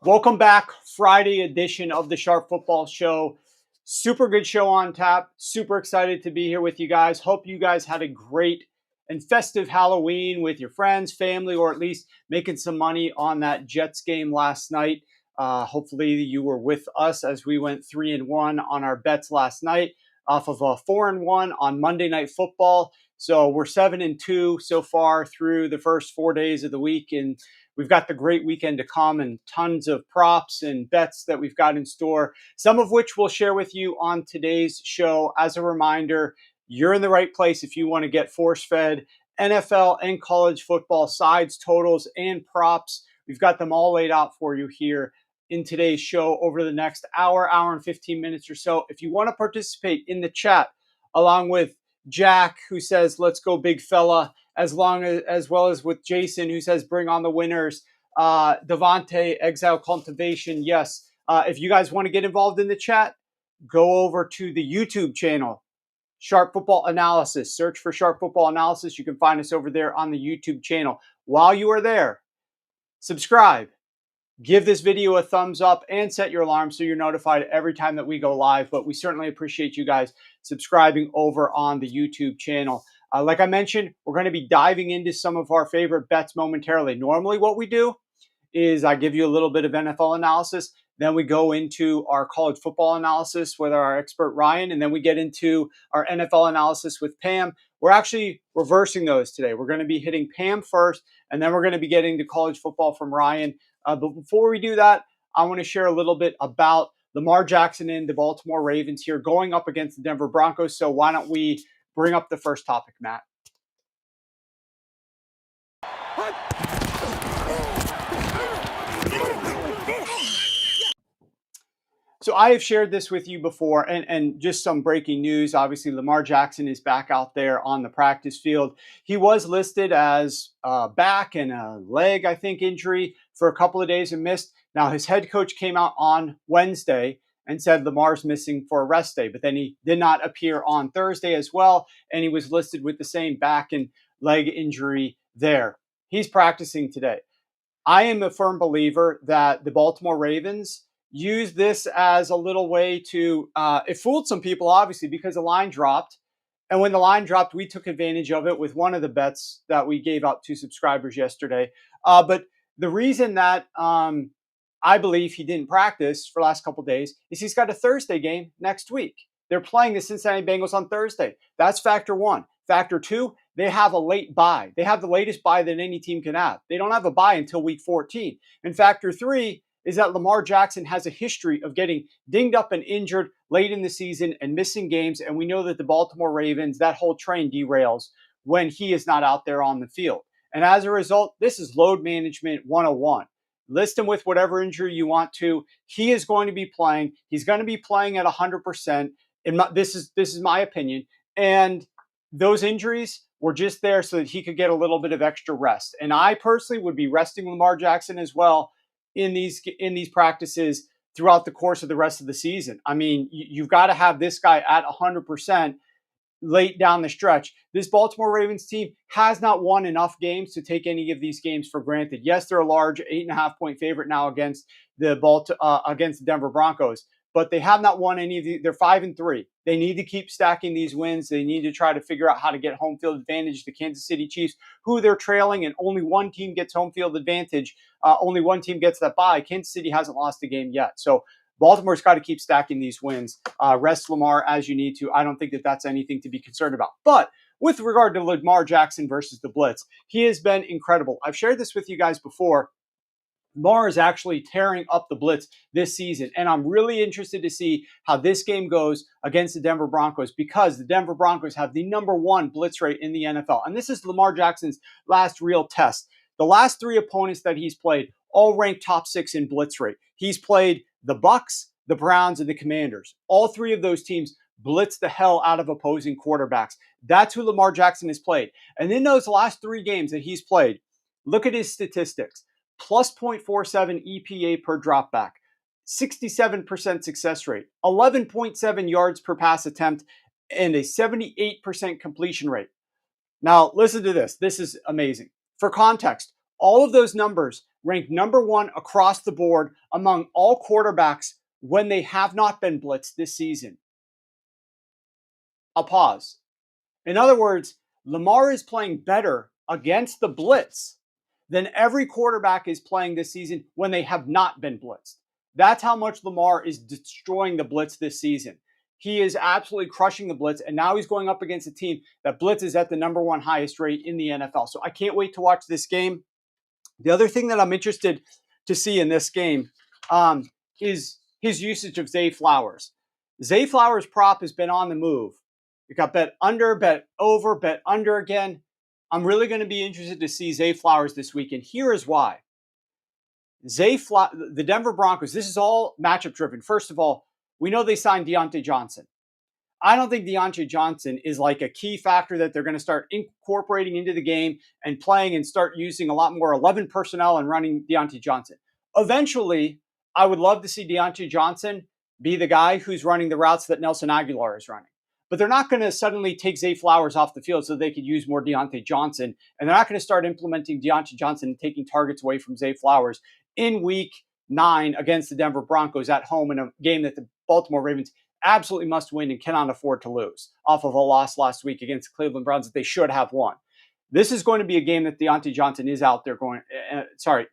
Welcome back, Friday edition of the Sharp Football Show. Super good show on tap. Super excited to be here with you guys. Hope you guys had a great and festive Halloween with your friends, family, or at least making some money on that Jets game last night. Hopefully you were with us as we went 3-1 on our bets last night off of a 4-1 on Monday Night Football. So we're 7-2 so far through the first 4 days of the week, and we've got the great weekend to come and tons of props and bets that we've got in store, some of which we'll share with you on today's show. As a reminder, you're in the right place if you want to get force-fed NFL and college football sides, totals, and props. We've got them all laid out for you here in today's show over the next hour and 15 minutes or so. If you want to participate in the chat, along with Jack, who says, let's go big fella, as well as with Jason, who says, bring on the winners. Devontae, Exile Cultivation, yes. If you guys want to get involved in the chat, go over to the YouTube channel, Sharp Football Analysis. Search for Sharp Football Analysis. You can find us over there on the YouTube channel. While you are there, subscribe, give this video a thumbs up, and set your alarm so you're notified every time that we go live. But we certainly appreciate you guys subscribing over on the YouTube channel. Like I mentioned, we're going to be diving into some of our favorite bets momentarily. Normally what we do is I give you a little bit of NFL analysis, then we go into our college football analysis with our expert Ryan, and then we get into our NFL analysis with Pam. We're actually reversing those today. We're going to be hitting Pam first, and then we're going to be getting to college football from Ryan. But before we do that, I want to share a little bit about Lamar Jackson and the Baltimore Ravens here going up against the Denver Broncos. So why don't we bring up the first topic, Matt? So I have shared this with you before, and just some breaking news. Obviously, Lamar Jackson is back out there on the practice field. He was listed as a back and a leg, I think, injury for a couple of days and missed. Now, his head coach came out on Wednesday and said Lamar's missing for a rest day, but then he did not appear on Thursday as well, and he was listed with the same back and leg injury there. He's practicing today. I am a firm believer that the Baltimore Ravens use this as a little way to, it fooled some people, obviously, because the line dropped. And when the line dropped, we took advantage of it with one of the bets that we gave out to subscribers yesterday. But the reason that I believe he didn't practice for the last couple of days is he's got a Thursday game next week. They're playing the Cincinnati Bengals on Thursday. That's factor one. Factor two, they have a late bye. They have the latest bye that any team can have. They don't have a bye until week 14. And factor three is that Lamar Jackson has a history of getting dinged up and injured late in the season and missing games. And we know that the Baltimore Ravens, that whole train derails when he is not out there on the field. And as a result, this is load management 101. List him with whatever injury you want to. He is going to be playing. He's going to be playing at 100%. This is my opinion. And those injuries were just there so that he could get a little bit of extra rest. And I personally would be resting Lamar Jackson as well in these practices throughout the course of the rest of the season. I mean, you've got to have this guy at 100% late down the stretch. This Baltimore Ravens team has not won enough games to take any of these games for granted. Yes, they're a large 8.5-point favorite now against the Denver Broncos, but they have not won any of these. They're 5-3. They need to keep stacking these wins. They need to try to figure out how to get home field advantage. The Kansas City Chiefs, who they're trailing, and only one team gets home field advantage. Only one team gets that bye. Kansas City hasn't lost a game yet. So Baltimore's got to keep stacking these wins. Rest Lamar as you need to. I don't think that that's anything to be concerned about. But with regard to Lamar Jackson versus the blitz, he has been incredible. I've shared this with you guys before. Lamar is actually tearing up the blitz this season, and I'm really interested to see how this game goes against the Denver Broncos, because the Denver Broncos have the #1 blitz rate in the NFL, and this is Lamar Jackson's last real test. The last three opponents that he's played all ranked top 6 in blitz rate. He's played the Bucks, the Browns, and the Commanders. All three of those teams blitz the hell out of opposing quarterbacks. That's who Lamar Jackson has played. And in those last 3 games that he's played, look at his statistics. Plus 0.47 EPA per dropback, 67% success rate, 11.7 yards per pass attempt, and a 78% completion rate. Now, listen to this. This is amazing. For context, all of those numbers rank number one across the board among all quarterbacks when they have not been blitzed this season. I'll pause. In other words, Lamar is playing better against the blitz than every quarterback is playing this season when they have not been blitzed. That's how much Lamar is destroying the blitz this season. He is absolutely crushing the blitz, and now he's going up against a team that blitzes at the number one highest rate in the NFL. So I can't wait to watch this game. The other thing that I'm interested to see in this game is his usage of Zay Flowers. Zay Flowers' prop has been on the move. It got bet under, bet over, bet under again. I'm really going to be interested to see Zay Flowers this week, and here is why. The Denver Broncos, this is all matchup driven. First of all, we know they signed Deontay Johnson. I don't think Deontay Johnson is like a key factor that they're going to start incorporating into the game and playing and start using a lot more 11 personnel and running Deontay Johnson. Eventually, I would love to see Deontay Johnson be the guy who's running the routes that Nelson Aguilar is running. But they're not going to suddenly take Zay Flowers off the field so they could use more Deontay Johnson. And they're not going to start implementing Deontay Johnson and taking targets away from Zay Flowers in week 9 against the Denver Broncos at home in a game that the Baltimore Ravens absolutely must win and cannot afford to lose off of a loss last week against the Cleveland Browns that they should have won. This is going to be a game that Deontay Johnson is out there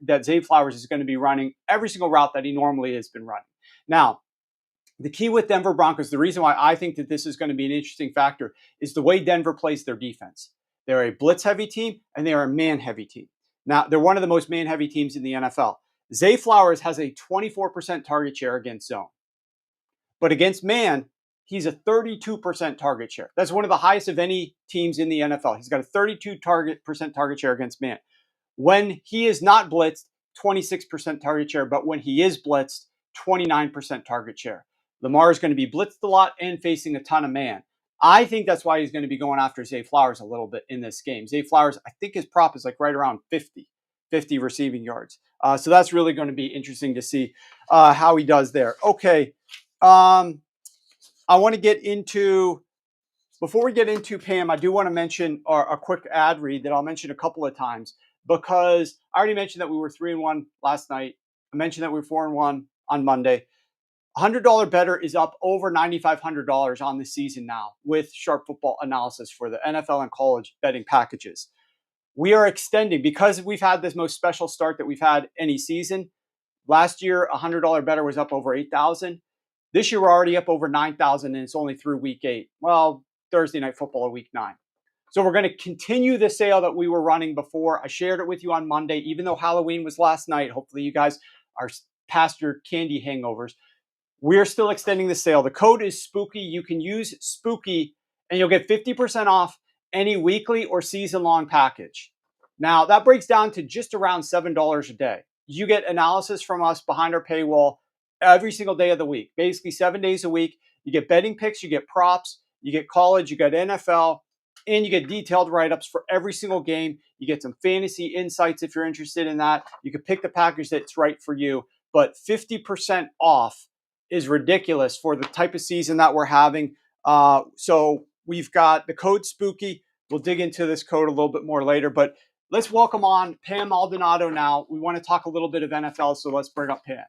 that Zay Flowers is going to be running every single route that he normally has been running. Now, the key with Denver Broncos, the reason why I think that this is going to be an interesting factor is the way Denver plays their defense. They're a blitz-heavy team, and they are a man-heavy team. Now, they're one of the most man-heavy teams in the NFL. Zay Flowers has a 24% target share against zone. But against man, he's a 32% target share. That's one of the highest of any teams in the NFL. He's got a 32% target share against man. When he is not blitzed, 26% target share. But when he is blitzed, 29% target share. Lamar is going to be blitzed a lot and facing a ton of man. I think that's why he's going to be going after Zay Flowers a little bit in this game. Zay Flowers, I think his prop is like right around 50 receiving yards. So that's really going to be interesting to see how he does there. Okay. I want to get into, before we get into Pam, I do want to mention a quick ad read that I'll mention a couple of times because I already mentioned that we were 3-1 last night. I mentioned that we were 4-1 on Monday. $100 better is up over $9,500 on the season now with Sharp Football Analysis for the NFL and college betting packages. We are extending because we've had this most special start that we've had any season. Last year, $100 better was up over 8,000. This year, we're already up over 9,000, and it's only through week 8. Well, Thursday Night Football of week 9. So we're going to continue the sale that we were running before. I shared it with you on Monday, even though Halloween was last night. Hopefully, you guys are past your candy hangovers. We're still extending the sale. The code is SPOOKY. You can use SPOOKY, and you'll get 50% off any weekly or season-long package. Now, that breaks down to just around $7 a day. You get analysis from us behind our paywall every single day of the week, basically 7 days a week. You get betting picks, you get props, you get college, you get NFL, and you get detailed write-ups for every single game. You get some fantasy insights if you're interested in that. You can pick the package that's right for you, but 50% off is ridiculous for the type of season that we're having. So we've got the code SPOOKY. We'll dig into this code a little bit more later, but let's welcome on Pam Maldonado now. We want to talk a little bit of NFL, so let's bring up Pam.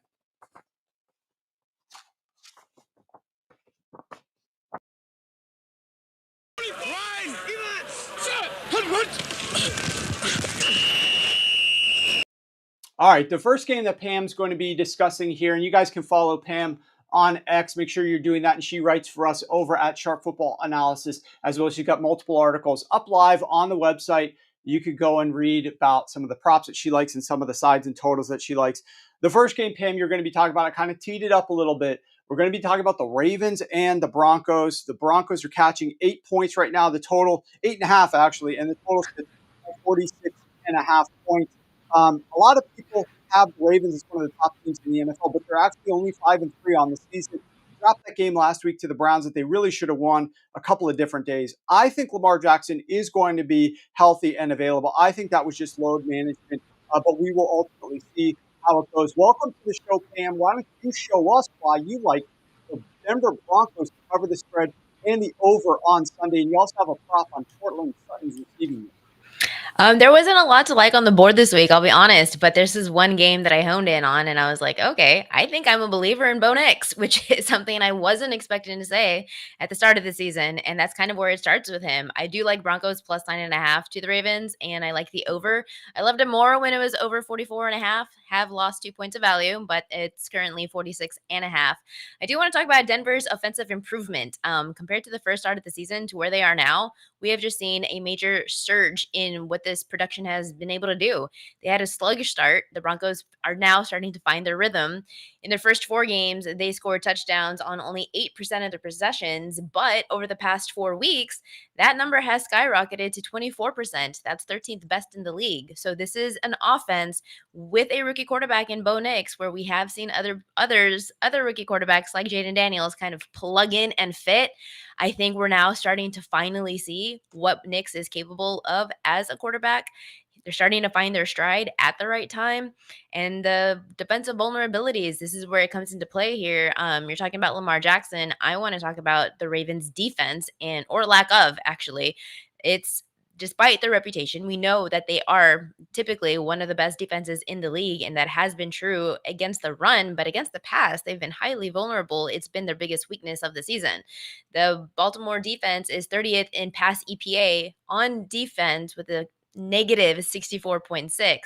All right, the first game that Pam's going to be discussing here, and you guys can follow Pam on X. Make sure you're doing that, and she writes for us over at Sharp Football Analysis, as well as she's got multiple articles up live on the website. You could go and read about some of the props that she likes and some of the sides and totals that she likes. The first game, Pam, you're going to be talking about, I kind of teed it up a little bit. We're going to be talking about the Ravens and the Broncos. The Broncos are catching 8 points right now. The total, 8.5 actually, and the total is 46.5 points. A lot of people have the Ravens as one of the top teams in the NFL, but they're actually only 5-3 on the season. Dropped that game last week to the Browns that they really should have won a couple of different days. I think Lamar Jackson is going to be healthy and available. I think that was just load management, but we will ultimately see how it goes. Welcome to the show, Pam. Why don't you show us why you like the Denver Broncos to cover the spread and the over on Sunday. And you also have a prop on Courtland Sutton's receiving. There wasn't a lot to like on the board this week, I'll be honest, but this is one game that I honed in on and I was like, okay, I think I'm a believer in Bo Nix, which is something I wasn't expecting to say at the start of the season. And that's kind of where it starts with him. I do like Broncos plus 9.5 to the Ravens, and I like the over. I loved it more when it was over 44.5. Have lost 2 points of value, but it's currently 46.5. I do want to talk about Denver's offensive improvement compared to the first start of the season to where they are now. We have just seen a major surge in what this production has been able to do. They had a sluggish start. The Broncos are now starting to find their rhythm. In their first 4 games, they scored touchdowns on only 8% of their possessions, but over the past 4 weeks, that number has skyrocketed to 24%. That's 13th best in the league. So this is an offense with a rookie quarterback in Bo Nix, where we have seen other rookie quarterbacks like Jaden Daniels kind of plug in and fit. I think we're now starting to finally see what Nix is capable of as a quarterback. They're starting to find their stride at the right time. And the defensive vulnerabilities, this is where it comes into play here. You're talking about Lamar Jackson. I want to talk about the Ravens defense or lack of, actually. It's despite their reputation, we know that they are typically one of the best defenses in the league, and that has been true against the run, but against the pass, they've been highly vulnerable. It's been their biggest weakness of the season. The Baltimore defense is 30th in pass EPA on defense with a negative 64.6.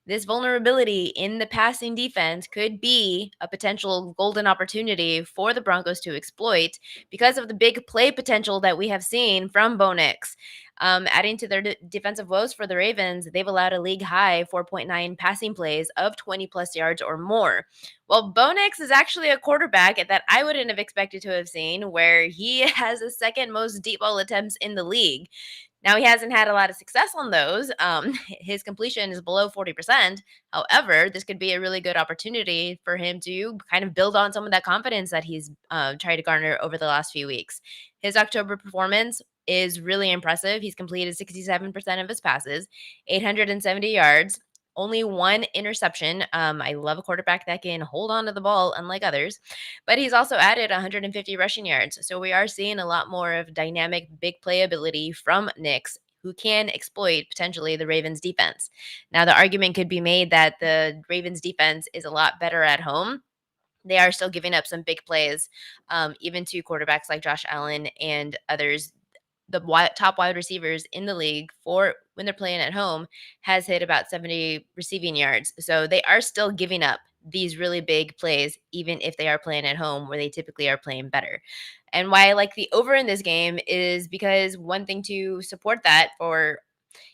This vulnerability in the passing defense could be a potential golden opportunity for the Broncos to exploit because of the big play potential that we have seen from Bo Nix. Adding to their defensive woes for the Ravens, they've allowed a league high 4.9 passing plays of 20 plus yards or more. Well, Bo Nix is actually a quarterback that I wouldn't have expected to have seen, where he has the second most deep ball attempts in the league. Now, he hasn't had a lot of success on those. His completion is below 40%. However, this could be a really good opportunity for him to kind of build on some of that confidence that he's tried to garner over the last few weeks. His October performance is really impressive. He's completed 67% of his passes, 870 yards, only one interception. I love a quarterback that can hold on to the ball, unlike others. But he's also added 150 rushing yards. So we are seeing a lot more of dynamic big playability from Nix, who can exploit potentially the Ravens defense. Now, the argument could be made that the Ravens defense is a lot better at home. They are still giving up some big plays, even to quarterbacks like Josh Allen and others. The top wide receivers in the league for when they're playing at home has hit about 70 receiving yards. So they are still giving up these really big plays, even if they are playing at home where they typically are playing better. And why I like the over in this game is because one thing to support that for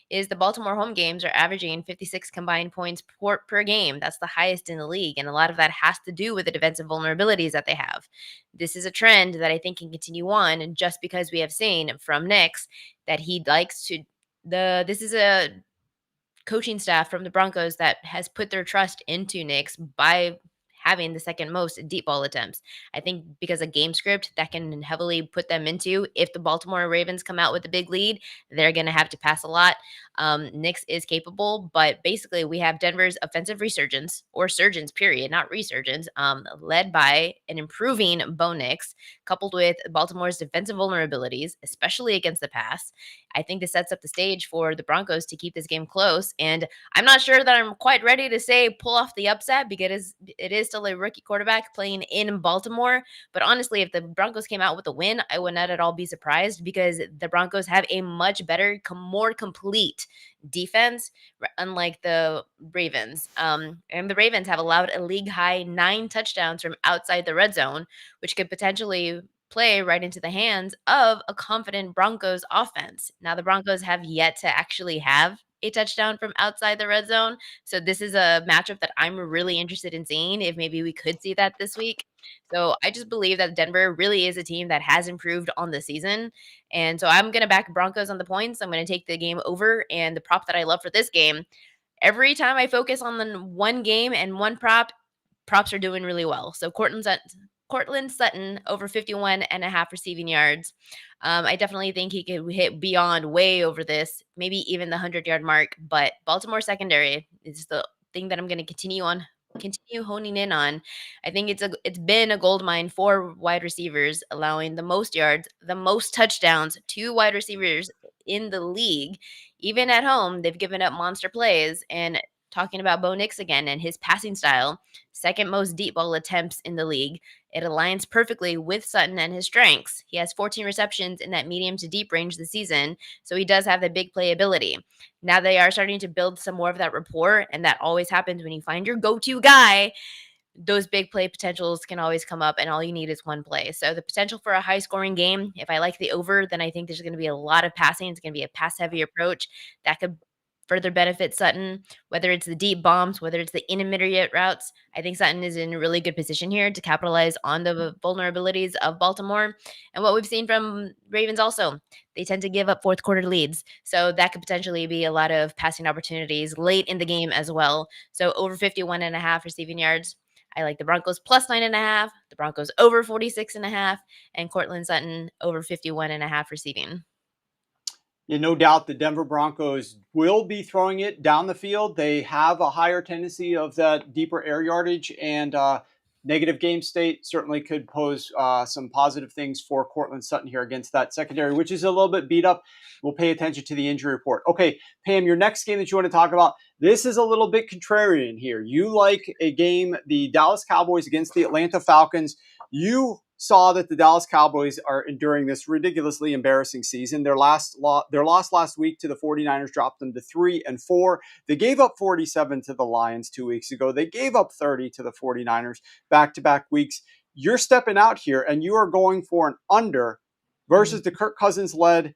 is the Baltimore home games are averaging 56 combined points per game. That's the highest in the league. And a lot of that has to do with the defensive vulnerabilities that they have. This is a trend that I think can continue on. And just because we have seen from Nix that he likes to, this is a coaching staff from the Broncos that has put their trust into Nix by having the second most deep ball attempts. I think because a game script that can heavily put them into, if the Baltimore Ravens come out with a big lead, they're going to have to pass a lot. Nix is capable, but basically we have Denver's offensive resurgence, or surgence, period, not resurgence, led by an improving Bo Nix, coupled with Baltimore's defensive vulnerabilities, especially against the pass. I think this sets up the stage for the Broncos to keep this game close. And I'm not sure that I'm quite ready to say pull off the upset because it is still a rookie quarterback playing in Baltimore. But honestly, if the Broncos came out with a win, I would not at all be surprised because the Broncos have a much better, more complete defense, unlike the Ravens. And the Ravens have allowed a league high 9 touchdowns from outside the red zone, which could potentially play right into the hands of a confident Broncos offense. Now, the Broncos have yet to actually have a touchdown from outside the red zone. So this is a matchup that I'm really interested in seeing if maybe we could see that this week. So I just believe that Denver really is a team that has improved on the season. And so I'm going to back Broncos on the points. I'm going to take the game over, and the prop that I love for this game. Every time I focus on the one game and one prop, props are doing really well. So Courtland Sutton over 51.5 receiving yards. I definitely think he could hit beyond way over this, maybe even the 100-yard mark. But Baltimore secondary is the thing that I'm going to continue on continue honing in on. I think it's been a gold mine for wide receivers, allowing the most yards, the most touchdowns to wide receivers in the league. Even at home, they've given up monster plays. And talking about Bo Nix again and his passing style, second most deep ball attempts in the league. It aligns perfectly with Sutton and his strengths. He has 14 receptions in that medium to deep range this season, so he does have the big play ability. Now they are starting to build some more of that rapport, and that always happens when you find your go-to guy. Those big play potentials can always come up, and all you need is one play. So the potential for a high scoring game, if I like the over, then I think there's going to be a lot of passing. It's going to be a pass heavy approach that could further benefit Sutton, whether it's the deep bombs, whether it's the intermediate routes. I think Sutton is in a really good position here to capitalize on the vulnerabilities of Baltimore. And what we've seen from Ravens also, they tend to give up fourth quarter leads. So that could potentially be a lot of passing opportunities late in the game as well. So over 51.5 receiving yards. I like the Broncos plus 9.5, the Broncos over 46.5, and Courtland Sutton over 51.5 receiving. Yeah, no doubt the Denver Broncos will be throwing it down the field. They have a higher tendency of that deeper air yardage, and negative game state certainly could pose some positive things for Courtland Sutton here against that secondary, which is a little bit beat up. We'll pay attention to the injury report. Okay, Pam, your next game that you want to talk about, this is a little bit contrarian here. You like a game, the Dallas Cowboys against the Atlanta Falcons. You saw that the Dallas Cowboys are enduring this ridiculously embarrassing season. Their loss last week to the 49ers dropped them to 3-4. They gave up 47 to the Lions 2 weeks ago. They gave up 30 to the 49ers back-to-back weeks. You're stepping out here and you are going for an under versus the Kirk Cousins-led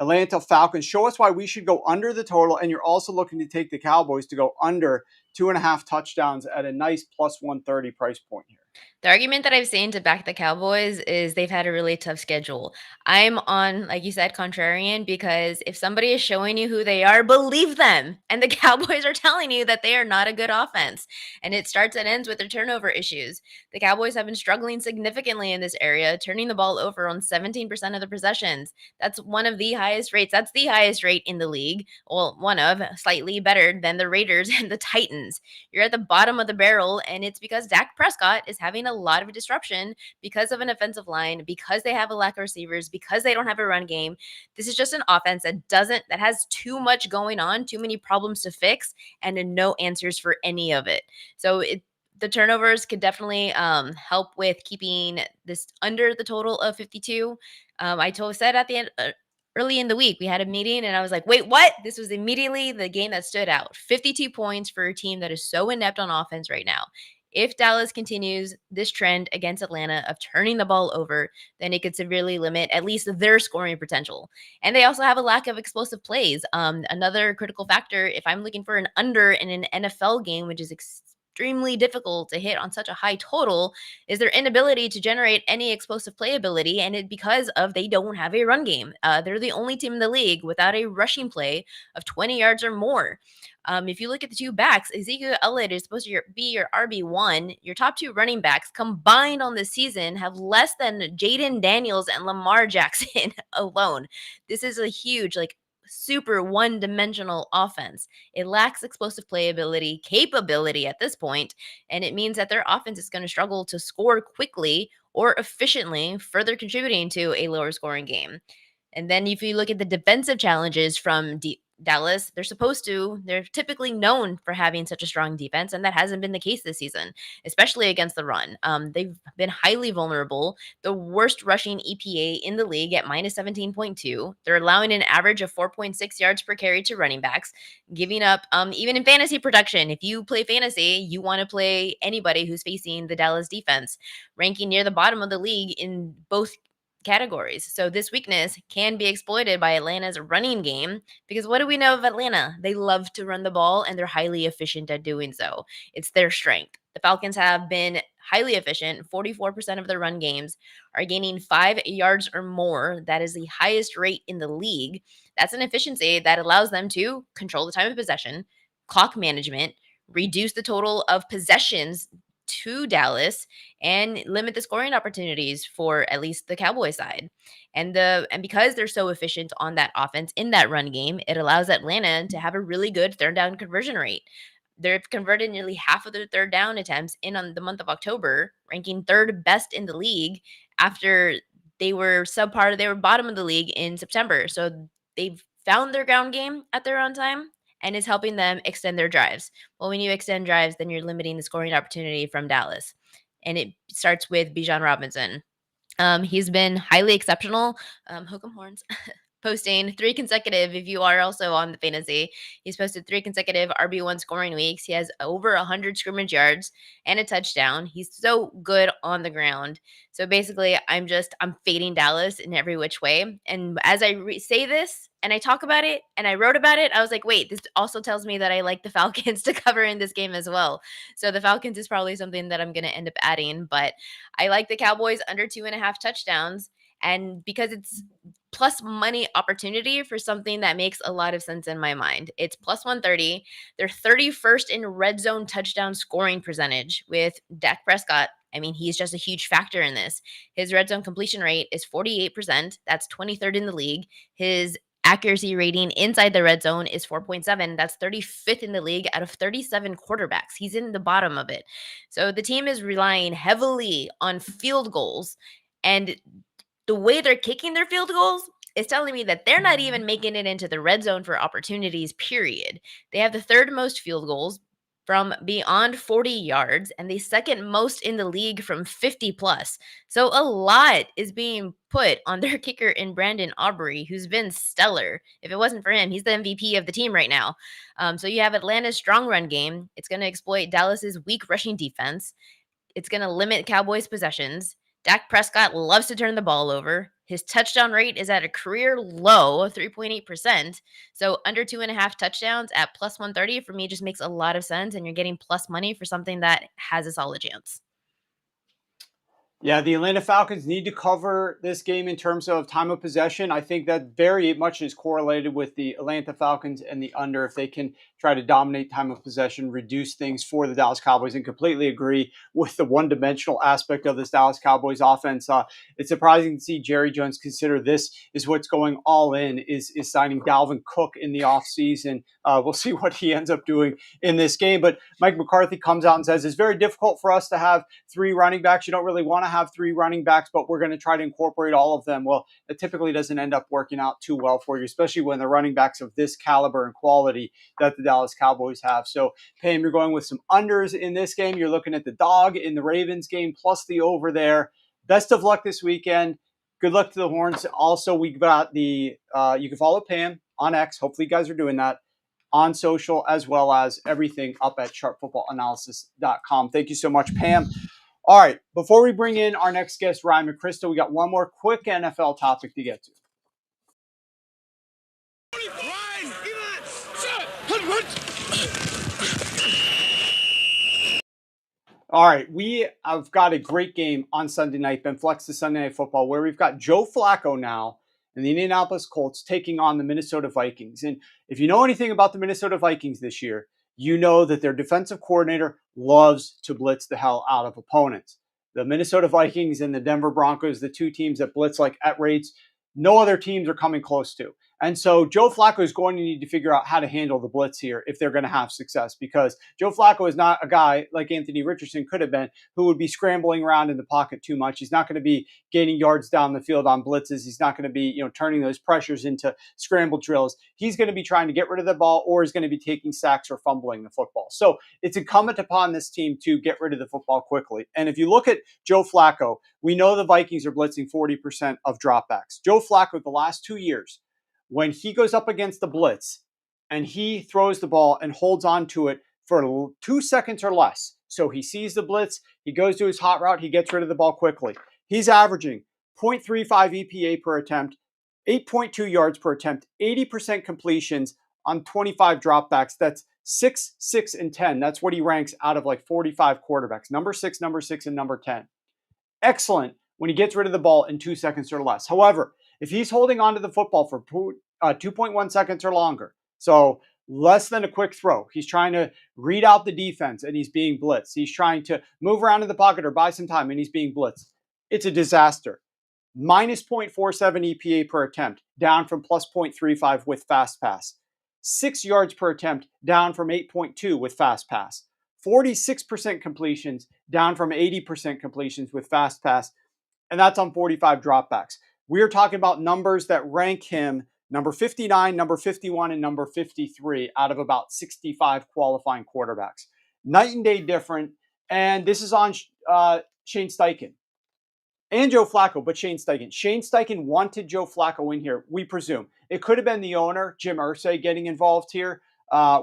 Atlanta Falcons. Show us why we should go under the total, and you're also looking to take the Cowboys to go under 2.5 touchdowns at a nice plus 130 price point here. The argument that I've seen to back the Cowboys is they've had a really tough schedule. I'm on, like you said, contrarian, because if somebody is showing you who they are, believe them. And the Cowboys are telling you that they are not a good offense. And it starts and ends with their turnover issues. The Cowboys have been struggling significantly in this area, turning the ball over on 17% of the possessions. That's one of the highest rates. That's the highest rate in the league. Well, one of, slightly better than the Raiders and the Titans. You're at the bottom of the barrel, and it's because Dak Prescott is having a lot of disruption because of an offensive line, because they have a lack of receivers, because they don't have a run game. This is just an offense that has too much going on, too many problems to fix, and no answers for any of it. So the turnovers could definitely help with keeping this under the total of 52. Said at the end, early in the week, we had a meeting and I was like, wait, what? This was immediately the game that stood out. 52 points for a team that is so inept on offense right now. If Dallas continues this trend against Atlanta of turning the ball over, then it could severely limit at least their scoring potential. And they also have a lack of explosive plays. Another critical factor, if I'm looking for an under in an NFL game, which is extremely difficult to hit on such a high total, is their inability to generate any explosive playability, and it because of they don't have a run game. They're the only team in the league without a rushing play of 20 yards or more. If you look at the two backs, Ezekiel Elliott is supposed to be your RB1. Your top two running backs combined on this season have less than Jaden Daniels and Lamar Jackson alone. This is a huge, super one-dimensional offense. It lacks explosive playability, capability at this point, and it means that their offense is going to struggle to score quickly or efficiently, further contributing to a lower scoring game. And then if you look at the defensive challenges from Dallas, they're typically known for having such a strong defense, and that hasn't been the case this season, especially against the run. They've been highly vulnerable, the worst rushing EPA in the league at minus 17.2. They're allowing an average of 4.6 yards per carry to running backs, giving up, even in fantasy production. If you play fantasy, you want to play anybody who's facing the Dallas defense, ranking near the bottom of the league in both categories. So this weakness can be exploited by Atlanta's running game, because what do we know of Atlanta? They love to run the ball and they're highly efficient at doing so. It's their strength. The Falcons have been highly efficient. 44% of their run games are gaining 5 yards or more. That is the highest rate in the league. That's an efficiency that allows them to control the time of possession, clock management, reduce the total of possessions to Dallas, and limit the scoring opportunities for at least the Cowboy side. And because they're so efficient on that offense in that run game, it allows Atlanta to have a really good third down conversion rate. They've converted nearly half of their third down attempts in on the month of October, ranking third best in the league after they were subpar. They were bottom of the league in September. So they've found their ground game at their own time and is helping them extend their drives. Well, when you extend drives, then you're limiting the scoring opportunity from Dallas. And it starts with Bijan Robinson. He's been highly exceptional. Hook 'em horns. Posting 3 consecutive, if you are also on the fantasy, he's posted 3 consecutive RB1 scoring weeks. He has over 100 scrimmage yards and a touchdown. He's so good on the ground. So basically, I'm fading Dallas in every which way. And as I say this and I talk about it and I wrote about it, I was like, wait, this also tells me that I like the Falcons to cover in this game as well. So the Falcons is probably something that I'm going to end up adding. But I like the Cowboys under 2.5 touchdowns. And because it's plus money opportunity for something that makes a lot of sense in my mind. It's plus 130. They're 31st in red zone touchdown scoring percentage with Dak Prescott. I mean, he's just a huge factor in this. His red zone completion rate is 48%. That's 23rd in the league. His accuracy rating inside the red zone is 4.7. That's 35th in the league out of 37 quarterbacks. He's in the bottom of it. So the team is relying heavily on field goals, and the way they're kicking their field goals is telling me that they're not even making it into the red zone for opportunities, period. They have the third most field goals from beyond 40 yards and the second most in the league from 50 plus. So a lot is being put on their kicker in Brandon Aubrey, who's been stellar. If it wasn't for him, he's the MVP of the team right now. So you have Atlanta's strong run game. It's going to exploit Dallas's weak rushing defense. It's going to limit Cowboys' possessions. Dak Prescott loves to turn the ball over. His touchdown rate is at a career low of 3.8%. So under 2.5 touchdowns at plus 130 for me just makes a lot of sense. And you're getting plus money for something that has a solid chance. Yeah, the Atlanta Falcons need to cover this game in terms of time of possession. I think that very much is correlated with the Atlanta Falcons and the under. If they can try to dominate time of possession, reduce things for the Dallas Cowboys, and completely agree with the one-dimensional aspect of this Dallas Cowboys offense. It's surprising to see Jerry Jones consider this is what's going all in, is signing Dalvin Cook in the offseason. We'll see what he ends up doing in this game. But Mike McCarthy comes out and says it's very difficult for us to have 3 running backs. You don't really want to have 3 running backs, but we're going to try to incorporate all of them. Well, it typically doesn't end up working out too well for you, especially when the running backs of this caliber and quality that the Dallas Cowboys have. So, Pam, you're going with some unders in this game. You're looking at the dog in the Ravens game plus the over there. Best of luck this weekend. Good luck to the Horns. Also, we've got the you can follow Pam on X. Hopefully you guys are doing that on social, as well as everything up at sharpfootballanalysis.com. Thank you so much, Pam. All right, before we bring in our next guest, Ryan McCrystal, we got one more quick NFL topic to get to. All right, we have got a great game on Sunday night, Ben Flex to Sunday Night Football, where we've got Joe Flacco now and the Indianapolis Colts taking on the Minnesota Vikings. And if you know anything about the Minnesota Vikings this year, you know that their defensive coordinator loves to blitz the hell out of opponents. The Minnesota Vikings and the Denver Broncos, the 2 teams that blitz like at rates no other teams are coming close to. And so Joe Flacco is going to need to figure out how to handle the blitz here if they're going to have success, because Joe Flacco is not a guy like Anthony Richardson could have been, who would be scrambling around in the pocket too much. He's not going to be gaining yards down the field on blitzes. He's not going to be, turning those pressures into scramble drills. He's going to be trying to get rid of the ball, or he's going to be taking sacks or fumbling the football. So it's incumbent upon this team to get rid of the football quickly. And if you look at Joe Flacco, we know the Vikings are blitzing 40% of dropbacks. Joe Flacco, the last 2 years, when he goes up against the blitz and he throws the ball and holds on to it for 2 seconds or less, so he sees the blitz, he goes to his hot route, he gets rid of the ball quickly. He's averaging 0.35 EPA per attempt, 8.2 yards per attempt, 80% completions on 25 dropbacks. That's 6, 6, and 10. That's what he ranks out of like 45 quarterbacks. Number 6, and number 10. Excellent when he gets rid of the ball in 2 seconds or less. However, if he's holding onto the football for 2.1 seconds or longer, so less than a quick throw, he's trying to read out the defense and he's being blitzed. He's trying to move around in the pocket or buy some time and he's being blitzed. It's a disaster. Minus 0.47 EPA per attempt, down from plus 0.35 with fast pass. 6 yards per attempt, down from 8.2 with fast pass. 46% completions, down from 80% completions with fast pass. And that's on 45 dropbacks. We are talking about numbers that rank him number 59, number 51, and number 53 out of about 65 qualifying quarterbacks. Night and day different. And this is on Shane Steichen and Joe Flacco, but Shane Steichen. Shane Steichen wanted Joe Flacco in here, we presume. It could have been the owner, Jim Irsay, getting involved here,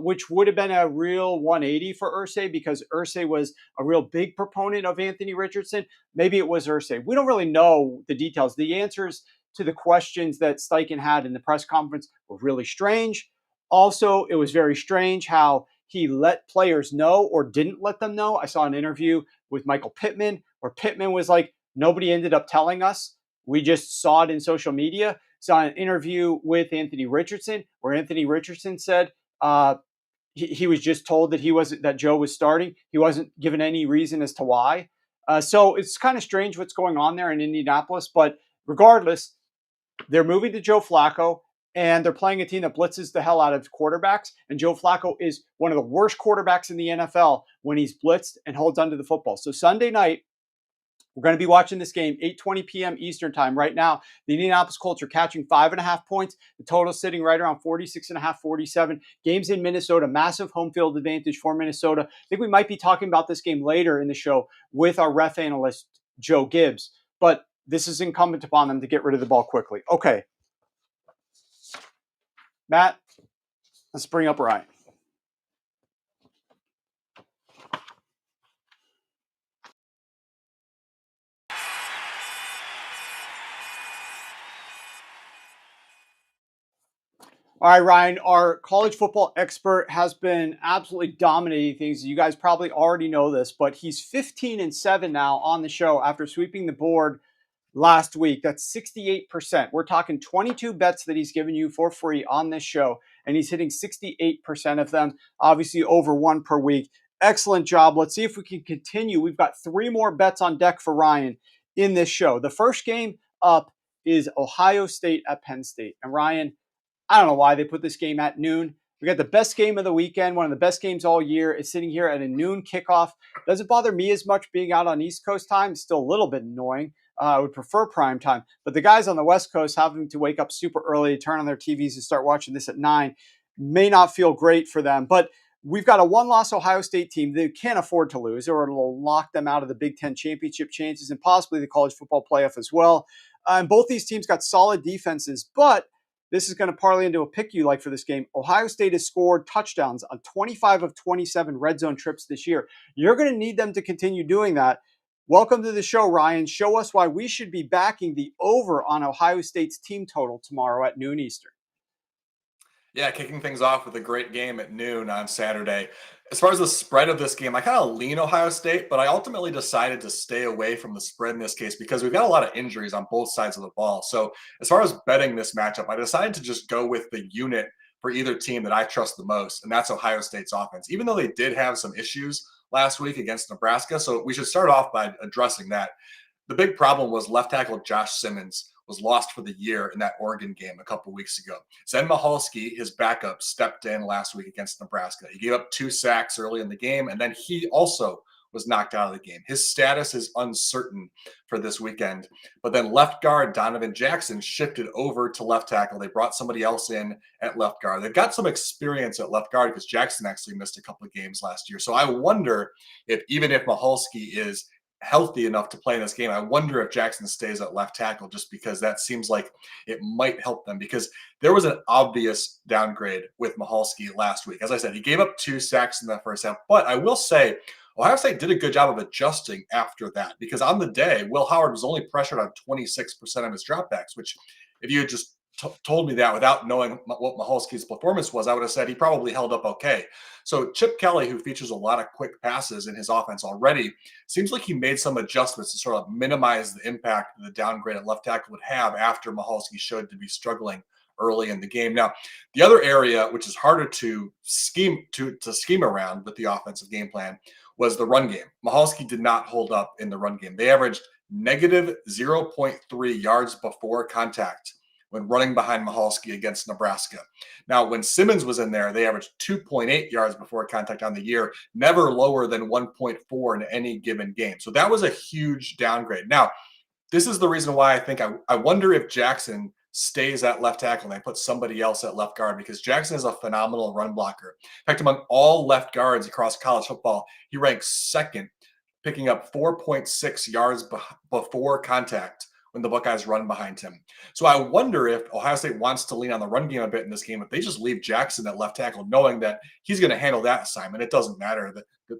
which would have been a real 180 for Irsay because Irsay was a real big proponent of Anthony Richardson. Maybe it was Irsay. We don't really know the details. The answers to the questions that Steichen had in the press conference were really strange. Also, it was very strange how he let players know or didn't let them know. I saw an interview with Michael Pittman where Pittman was like, nobody ended up telling us. We just saw it in social media. Saw an interview with Anthony Richardson where Anthony Richardson said he was just told that Joe was starting. He wasn't given any reason as to why. So it's kind of strange what's going on there in Indianapolis. But regardless, they're moving to Joe Flacco, and they're playing a team that blitzes the hell out of quarterbacks. And Joe Flacco is one of the worst quarterbacks in the NFL when he's blitzed and holds onto the football. So Sunday night, we're going to be watching this game, 8:20 p.m. Eastern time. Right now, the Indianapolis Colts are catching 5.5 points. The total sitting right around 46.5, 47. Game's in Minnesota. Massive home field advantage for Minnesota. I think we might be talking about this game later in the show with our ref analyst, Joe Gibbs. But this is incumbent upon them to get rid of the ball quickly. Okay. Matt, let's bring up Ryan. All right, Ryan, our college football expert has been absolutely dominating things. You guys probably already know this, but he's 15-7 now on the show after sweeping the board last week. That's 68%. We're talking 22 bets that he's given you for free on this show, and he's hitting 68% of them, obviously over one per week. Excellent job. Let's see if we can continue. We've got 3 more bets on deck for Ryan in this show. The first game up is Ohio State at Penn State. And Ryan, I don't know why they put this game at noon. We got the best game of the weekend, one of the best games all year. It's sitting here at a noon kickoff. Doesn't bother me as much being out on East Coast time. It's still a little bit annoying. I would prefer prime time. But the guys on the West Coast having to wake up super early, turn on their TVs and start watching this at 9 may not feel great for them. But we've got a one-loss Ohio State team that can't afford to lose, or it'll lock them out of the Big Ten championship chances and possibly the college football playoff as well. And both these teams got solid defenses, but this is going to parlay into a pick you like for this game. Ohio State has scored touchdowns on 25 of 27 red zone trips this year. You're going to need them to continue doing that. Welcome to the show, Ryan. Show us why we should be backing the over on Ohio State's team total tomorrow at noon Eastern. Yeah, kicking things off with a great game at noon on Saturday. As far as the spread of this game, I kind of lean Ohio State, but I ultimately decided to stay away from the spread in this case because we've got a lot of injuries on both sides of the ball. So as far as betting this matchup, I decided to just go with the unit for either team that I trust the most, and that's Ohio State's offense, even though they did have some issues last week against Nebraska. So we should start off by addressing that. The big problem was left tackle Josh Simmons was lost for the year in that Oregon game a couple weeks ago. Zen Michalski, his backup, stepped in last week against Nebraska. He gave up 2 sacks early in the game, and then he also was knocked out of the game. His status is uncertain for this weekend. But then left guard Donovan Jackson shifted over to left tackle. They brought somebody else in at left guard. They've got some experience at left guard because Jackson actually missed a couple of games last year. So I wonder if even if Michalski is healthy enough to play in this game, I wonder if Jackson stays at left tackle, just because that seems like it might help them, because there was an obvious downgrade with Michalski last week. As I said, he gave up 2 sacks in the first half, but I will say Ohio State did a good job of adjusting after that, because on the day, Will Howard was only pressured on 26% of his dropbacks, which if you had just told me that without knowing what Michalski's performance was, I would have said he probably held up okay. So Chip Kelly, who features a lot of quick passes in his offense already, seems like he made some adjustments to sort of minimize the impact that the downgrade at left tackle would have after Michalski showed to be struggling early in the game. Now, the other area which is harder to scheme around with the offensive game plan was the run game. Michalski did not hold up in the run game. They averaged negative 0.3 yards before contact when running behind Mahalski against Nebraska. Now, when Simmons was in there, they averaged 2.8 yards before contact on the year, never lower than 1.4 in any given game. So that was a huge downgrade. Now, this is the reason why I think I wonder if Jackson stays at left tackle and they put somebody else at left guard, because Jackson is a phenomenal run blocker. In fact, among all left guards across college football, he ranks second, picking up 4.6 yards before contact when the Buckeyes run behind him. So I wonder if Ohio State wants to lean on the run game a bit in this game, if they just leave Jackson at left tackle, knowing that he's going to handle that assignment. It doesn't matter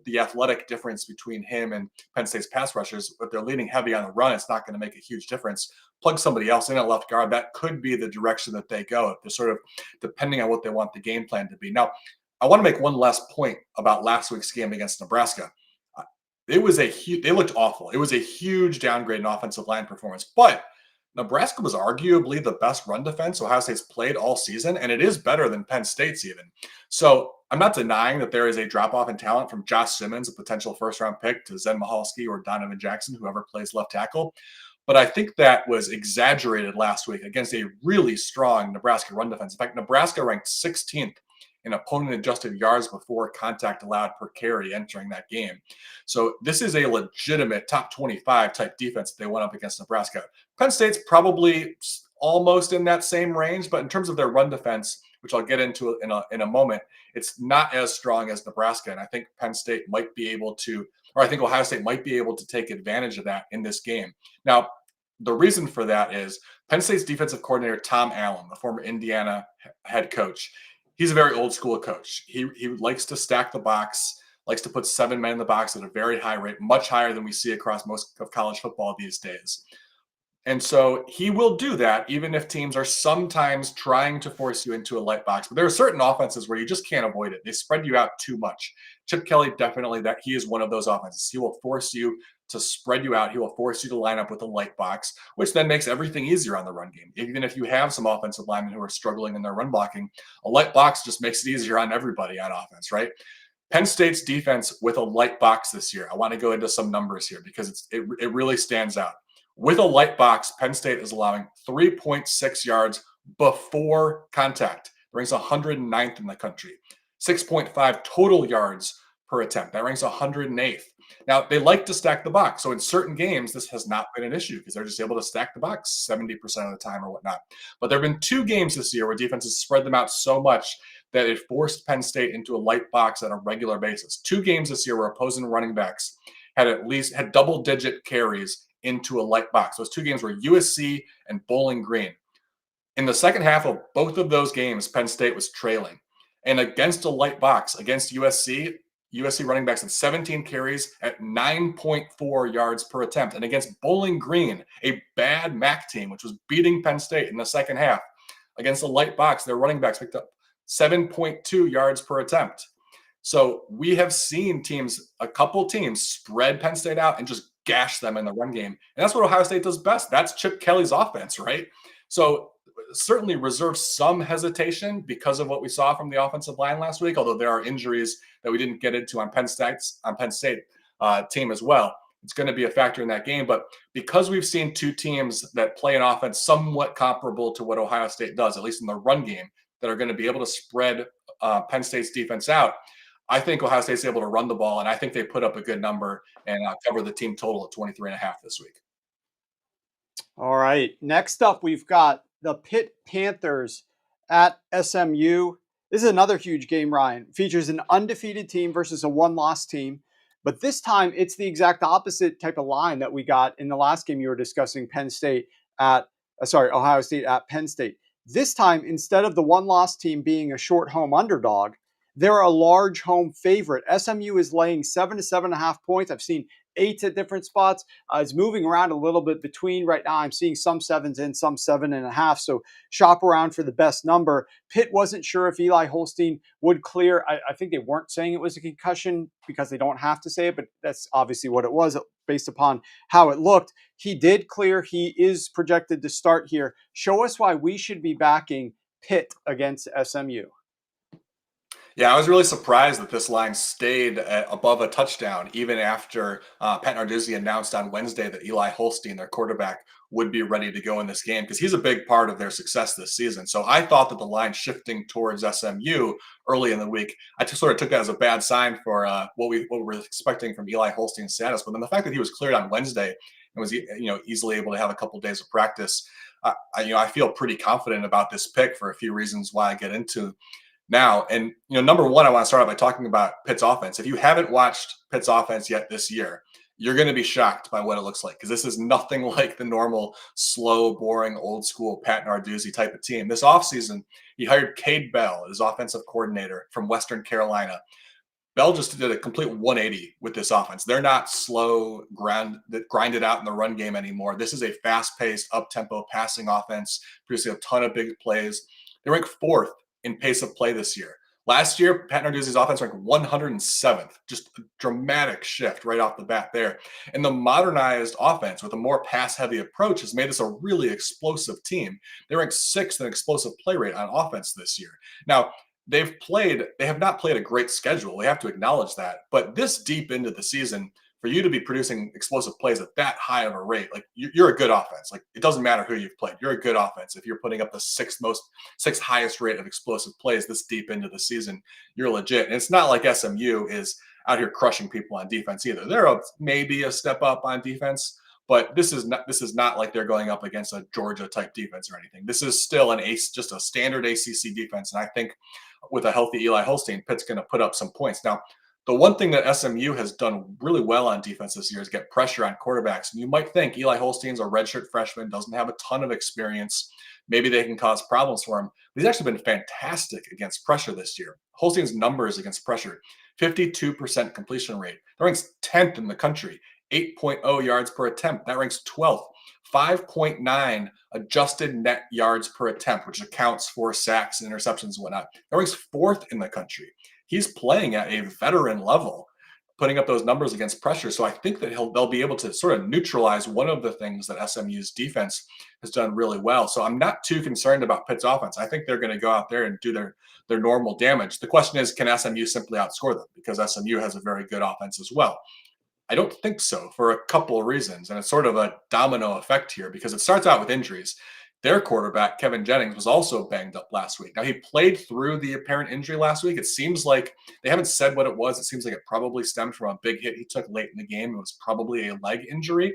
the athletic difference between him and Penn State's pass rushers. If they're leaning heavy on the run, it's not going to make a huge difference. Plug somebody else in at left guard. That could be the direction that they go, if they're sort of depending on what they want the game plan to be. Now, I want to make one last point about last week's game against Nebraska. They looked awful. It was a huge downgrade in offensive line performance, but Nebraska was arguably the best run defense Ohio State's played all season, and it is better than Penn State's even. So I'm not denying that there is a drop-off in talent from Josh Simmons, a potential first-round pick, to Zen Mahalski or Donovan Jackson, whoever plays left tackle. But I think that was exaggerated last week against a really strong Nebraska run defense. In fact, Nebraska ranked 16th in opponent-adjusted yards before contact allowed per carry entering that game. So this is a legitimate top 25 type defense that they went up against Nebraska. Penn State's probably almost in that same range, but in terms of their run defense, which I'll get into in a moment, it's not as strong as Nebraska. And I think Penn State might be able to, or I think Ohio State might be able to take advantage of that in this game. Now, the reason for that is Penn State's defensive coordinator, Tom Allen, the former Indiana head coach, he's a very old school coach. He likes to stack the box, likes to put 7 men in the box at a very high rate, much higher than we see across most of college football these days. And so he will do that even if teams are sometimes trying to force you into a light box. But there are certain offenses where you just can't avoid it. They spread you out too much. Chip Kelly, definitely that he is one of those offenses. He will force you to spread you out. He will force you to line up with a light box, which then makes everything easier on the run game. Even if you have some offensive linemen who are struggling in their run blocking, a light box just makes it easier on everybody on offense, right? Penn State's defense with a light box this year, I want to go into some numbers here because it really stands out. With a light box, Penn State is allowing 3.6 yards before contact. That ranks 109th in the country. 6.5 total yards per attempt. That ranks 108th. Now, they like to stack the box. So in certain games, this has not been an issue because they're just able to stack the box 70% of the time or whatnot. But there have been 2 games this year where defenses spread them out so much that it forced Penn State into a light box on a regular basis. 2 games this year where opposing running backs had double-digit carries into a light box. Those 2 games were USC and Bowling Green. In the second half of both of those games, Penn State was trailing. And against a light box, against USC running backs had 17 carries at 9.4 yards per attempt. And against Bowling Green, a bad MAC team, which was beating Penn State in the second half, against a light box, their running backs picked up 7.2 yards per attempt. So we have seen a couple teams spread Penn State out and just gash them in the run game. And that's what Ohio State does best. That's Chip Kelly's offense, right? So certainly reserve some hesitation because of what we saw from the offensive line last week, although there are injuries that we didn't get into on Penn State team as well. It's going to be a factor in that game. But because we've seen 2 teams that play an offense somewhat comparable to what Ohio State does, at least in the run game, that are going to be able to spread Penn State's defense out, I think Ohio State's able to run the ball, and I think they put up a good number and cover the team total at 23.5 this week. All right. Next up, we've got the Pitt Panthers at SMU. This is another huge game, Ryan. Features an undefeated team versus a one-loss team. But this time, it's the exact opposite type of line that we got in the last game you were discussing, Ohio State at Penn State. This time, instead of the one-loss team being a short home underdog, they're a large home favorite. SMU is laying 7 to 7.5 points. I've seen 8s at different spots. It's moving around a little bit between right now. I'm seeing some 7s in, some 7.5. So shop around for the best number. Pitt wasn't sure if Eli Holstein would clear. I think they weren't saying it was a concussion because they don't have to say it, but that's obviously what it was based upon how it looked. He did clear. He is projected to start here. Show us why we should be backing Pitt against SMU. Yeah, I was really surprised that this line stayed above a touchdown, even after Pat Narduzzi announced on Wednesday that Eli Holstein, their quarterback, would be ready to go in this game because he's a big part of their success this season. So I thought that the line shifting towards SMU early in the week, I just sort of took that as a bad sign for what we were expecting from Eli Holstein's status. But then the fact that he was cleared on Wednesday and was easily able to have a couple of days of practice, I feel pretty confident about this pick for a few reasons why I get into now. And number one, I want to start out by talking about Pitt's offense. If you haven't watched Pitt's offense yet this year, you're going to be shocked by what it looks like because this is nothing like the normal, slow, boring, old school Pat Narduzzi type of team. This offseason, he hired Cade Bell as offensive coordinator from Western Carolina. Bell just did a complete 180 with this offense. They're not slow, grinded out in the run game anymore. This is a fast-paced, up-tempo passing offense, producing a ton of big plays. They rank 4th in pace of play this year. Last year, Pat Narduzzi's offense ranked 107th. Just a dramatic shift right off the bat there. And the modernized offense with a more pass-heavy approach has made this a really explosive team. They rank 6th in explosive play rate on offense this year. Now, they have not played a great schedule. We have to acknowledge that. But this deep into the season, for you to be producing explosive plays at that high of a rate, like you're a good offense. Like it doesn't matter who you've played. You're a good offense. If you're putting up the sixth highest rate of explosive plays this deep into the season, you're legit. And it's not like SMU is out here crushing people on defense either. They're maybe a step up on defense, but this is not like they're going up against a Georgia type defense or anything. This is still just a standard ACC defense. And I think with a healthy Eli Holstein, Pitt's going to put up some points. Now, the one thing that SMU has done really well on defense this year is get pressure on quarterbacks. And you might think Eli Holstein's a redshirt freshman, doesn't have a ton of experience. Maybe they can cause problems for him. But he's actually been fantastic against pressure this year. Holstein's numbers against pressure, 52% completion rate. That ranks 10th in the country, 8.0 yards per attempt. That ranks 12th. 5.9 adjusted net yards per attempt, which accounts for sacks and interceptions and whatnot. That ranks 4th in the country. He's playing at a veteran level, putting up those numbers against pressure. So I think that they'll be able to sort of neutralize one of the things that SMU's defense has done really well. So I'm not too concerned about Pitt's offense. I think they're going to go out there and do their normal damage. The question is, can SMU simply outscore them? Because SMU has a very good offense as well. I don't think so for a couple of reasons. And it's sort of a domino effect here because it starts out with injuries. Their quarterback, Kevin Jennings, was also banged up last week. Now, he played through the apparent injury last week. It seems like they haven't said what it was. It seems like it probably stemmed from a big hit he took late in the game. It was probably a leg injury.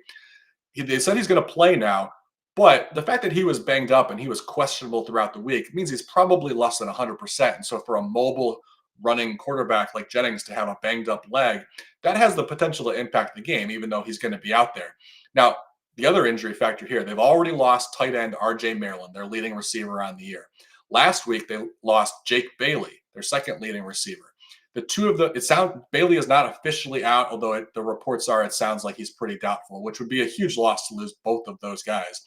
They said he's going to play now. But the fact that he was banged up and he was questionable throughout the week means he's probably less than 100%. And so for a mobile running quarterback like Jennings to have a banged up leg, that has the potential to impact the game, even though he's going to be out there. Now, the other injury factor here, they've already lost tight end RJ Maryland, their leading receiver on the year. Last week, they lost Jake Bailey, their second leading receiver. The two of them, Bailey is not officially out, although the reports are it sounds like he's pretty doubtful, which would be a huge loss to lose both of those guys.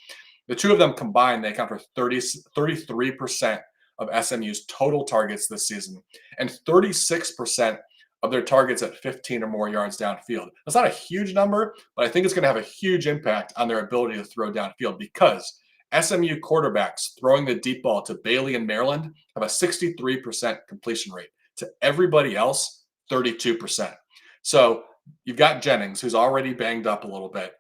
The two of them combined, they account for 33% of SMU's total targets this season, and 36% of their targets at 15 or more yards downfield. That's not a huge number, but I think it's going to have a huge impact on their ability to throw downfield because SMU quarterbacks throwing the deep ball to Bailey and Maryland have a 63% completion rate. To everybody else, 32%. So you've got Jennings, who's already banged up a little bit,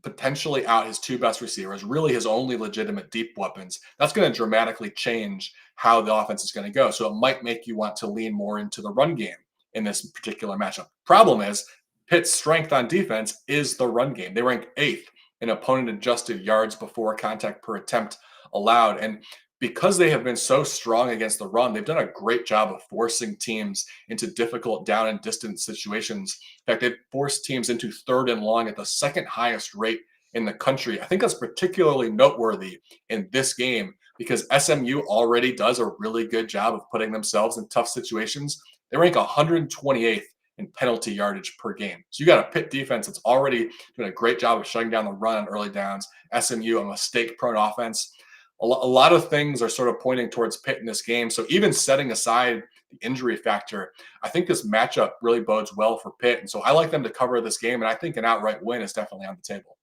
potentially out his two best receivers, really his only legitimate deep weapons. That's going to dramatically change how the offense is going to go. So it might make you want to lean more into the run game in this particular matchup. Problem is, Pitt's strength on defense is the run game. They rank 8th in opponent-adjusted yards before contact per attempt allowed. And because they have been so strong against the run, they've done a great job of forcing teams into difficult down and distance situations. In fact, they've forced teams into 3rd and long at the second highest rate in the country. I think that's particularly noteworthy in this game because SMU already does a really good job of putting themselves in tough situations. They rank 128th in penalty yardage per game. So you got a Pitt defense that's already doing a great job of shutting down the run on early downs. SMU, a mistake-prone offense. A lot of things are sort of pointing towards Pitt in this game. So even setting aside the injury factor, I think this matchup really bodes well for Pitt. And so I like them to cover this game, and I think an outright win is definitely on the table.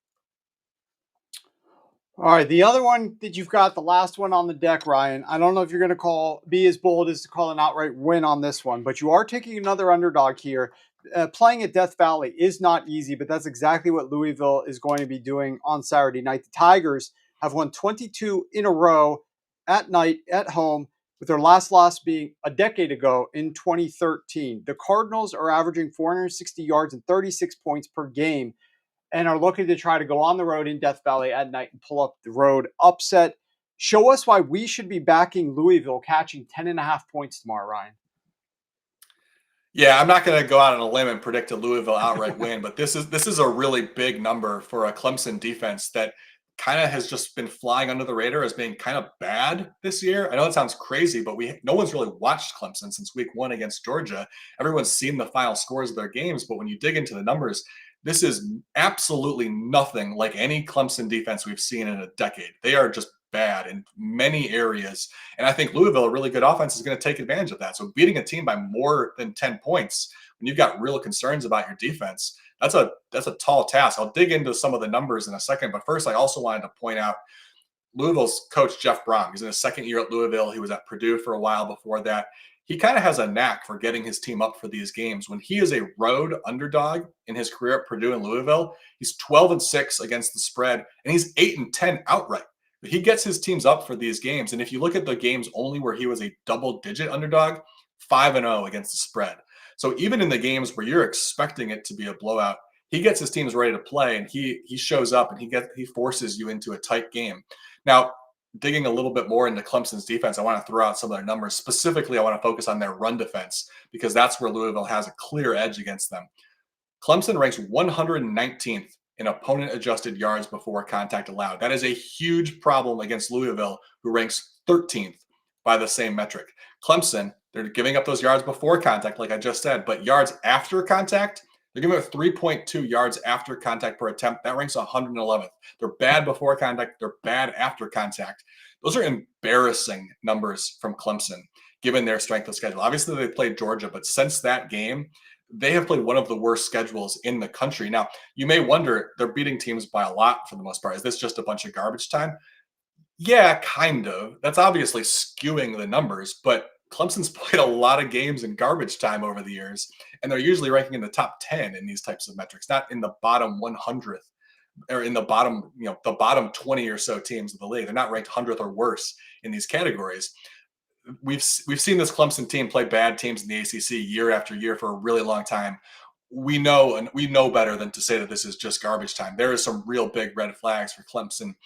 All right, the other one that you've got, the last one on the deck, Ryan. I don't know if you're going to be as bold as to call an outright win on this one, but you are taking another underdog here. Playing at Death Valley is not easy, but that's exactly what Louisville is going to be doing on Saturday night. The Tigers have won 22 in a row at night at home, with their last loss being a decade ago in 2013. The Cardinals are averaging 460 yards and 36 points per game, and are looking to try to go on the road in Death Valley at night and pull up the road upset. Show us why we should be backing Louisville catching 10.5 points tomorrow, Ryan. Yeah, I'm not going to go out on a limb and predict a Louisville outright win, but this is a really big number for a Clemson defense that kind of has just been flying under the radar as being kind of bad this year. I know it sounds crazy, but no one's really watched Clemson since week 1 against Georgia. Everyone's seen the final scores of their games, but when you dig into the numbers, this is absolutely nothing like any Clemson defense we've seen in a decade. They are just bad in many areas. And I think Louisville, a really good offense, is going to take advantage of that. So beating a team by more than 10 points when you've got real concerns about your defense, that's a tall task. I'll dig into some of the numbers in a second. But first, I also wanted to point out Louisville's coach, Jeff Brom. He's in his second year at Louisville. He was at Purdue for a while before that. He kind of has a knack for getting his team up for these games. When he is a road underdog in his career at Purdue and Louisville, he's 12-6 against the spread, and he's 8-10 outright. But he gets his teams up for these games. And if you look at the games only where he was a double-digit underdog, 5-0 against the spread. So even in the games where you're expecting it to be a blowout, he gets his teams ready to play, and he shows up and he forces you into a tight game. Now, digging a little bit more into Clemson's defense, I want to throw out some of their numbers. Specifically, I want to focus on their run defense because that's where Louisville has a clear edge against them. Clemson ranks 119th in opponent-adjusted yards before contact allowed. That is a huge problem against Louisville, who ranks 13th by the same metric. Clemson, they're giving up those yards before contact, like I just said, but yards after contact, they're giving up 3.2 yards after contact per attempt. That ranks 111th. They're bad before contact. They're bad after contact. Those are embarrassing numbers from Clemson, given their strength of schedule. Obviously, they played Georgia, but since that game, they have played one of the worst schedules in the country. Now, you may wonder, they're beating teams by a lot for the most part. Is this just a bunch of garbage time? Yeah, kind of. That's obviously skewing the numbers, but Clemson's played a lot of games in garbage time over the years, and they're usually ranking in the top 10 in these types of metrics, not in the bottom 100th or in the bottom, the bottom 20 or so teams of the league. They're not ranked 100th or worse in these categories. We've seen this Clemson team play bad teams in the ACC year after year for a really long time. We know better than to say that this is just garbage time. There is some real big red flags for Clemson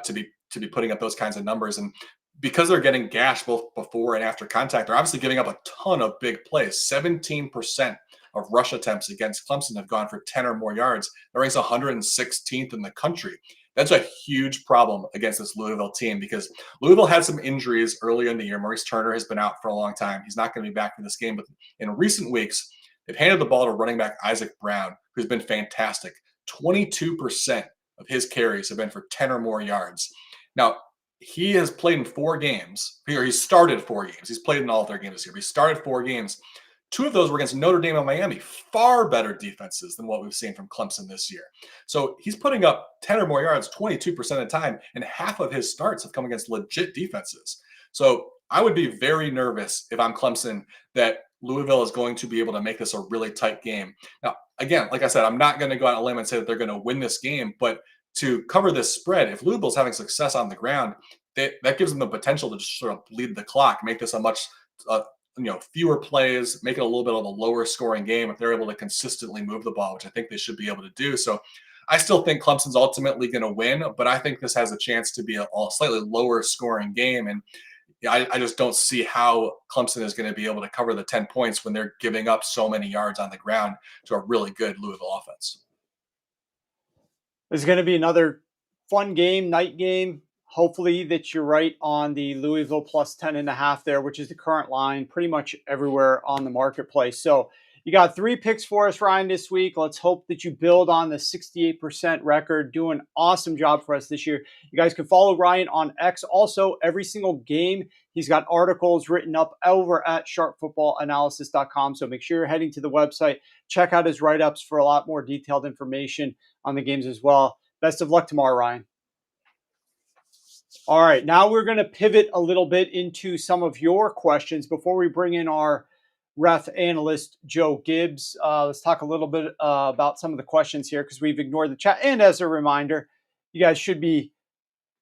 to be putting up those kinds of numbers, and because they're getting gashed both before and after contact, they're obviously giving up a ton of big plays. 17% of rush attempts against Clemson have gone for 10 or more yards. That ranks 116th in the country. That's a huge problem against this Louisville team because Louisville had some injuries earlier in the year. Maurice Turner has been out for a long time. He's not going to be back for this game. But in recent weeks, they've handed the ball to running back Isaac Brown, who's been fantastic. 22% of his carries have been for 10 or more yards. Now, he has played in 4 games, or he started 4 games. He's played in all of their games this year. But he started 4 games. 2 of those were against Notre Dame and Miami, far better defenses than what we've seen from Clemson this year. So he's putting up 10 or more yards 22% of the time, and half of his starts have come against legit defenses. So I would be very nervous if I'm Clemson that Louisville is going to be able to make this a really tight game. Now, again, like I said, I'm not going to go out on a limb and say that they're going to win this game, but to cover this spread, if Louisville's having success on the ground, that gives them the potential to just sort of bleed the clock, make this a much fewer plays, make it a little bit of a lower scoring game if they're able to consistently move the ball, which I think they should be able to do. So I still think Clemson's ultimately going to win, but I think this has a chance to be a slightly lower scoring game. And I just don't see how Clemson is going to be able to cover the 10 points when they're giving up so many yards on the ground to a really good Louisville offense. This is going to be another fun game, night game. Hopefully that you're right on the Louisville plus 10.5 there, which is the current line pretty much everywhere on the marketplace. So you got 3 picks for us, Ryan, this week. Let's hope that you build on the 68% record. Doing an awesome job for us this year. You guys can follow Ryan on X. Also, every single game, he's got articles written up over at sharpfootballanalysis.com. So make sure you're heading to the website. Check out his write-ups for a lot more detailed information on the games as well. Best of luck tomorrow, Ryan. All right, now we're going to pivot a little bit into some of your questions before we bring in our ref analyst, Joe Gibbs. Let's talk a little bit about some of the questions here because we've ignored the chat. And as a reminder, you guys should be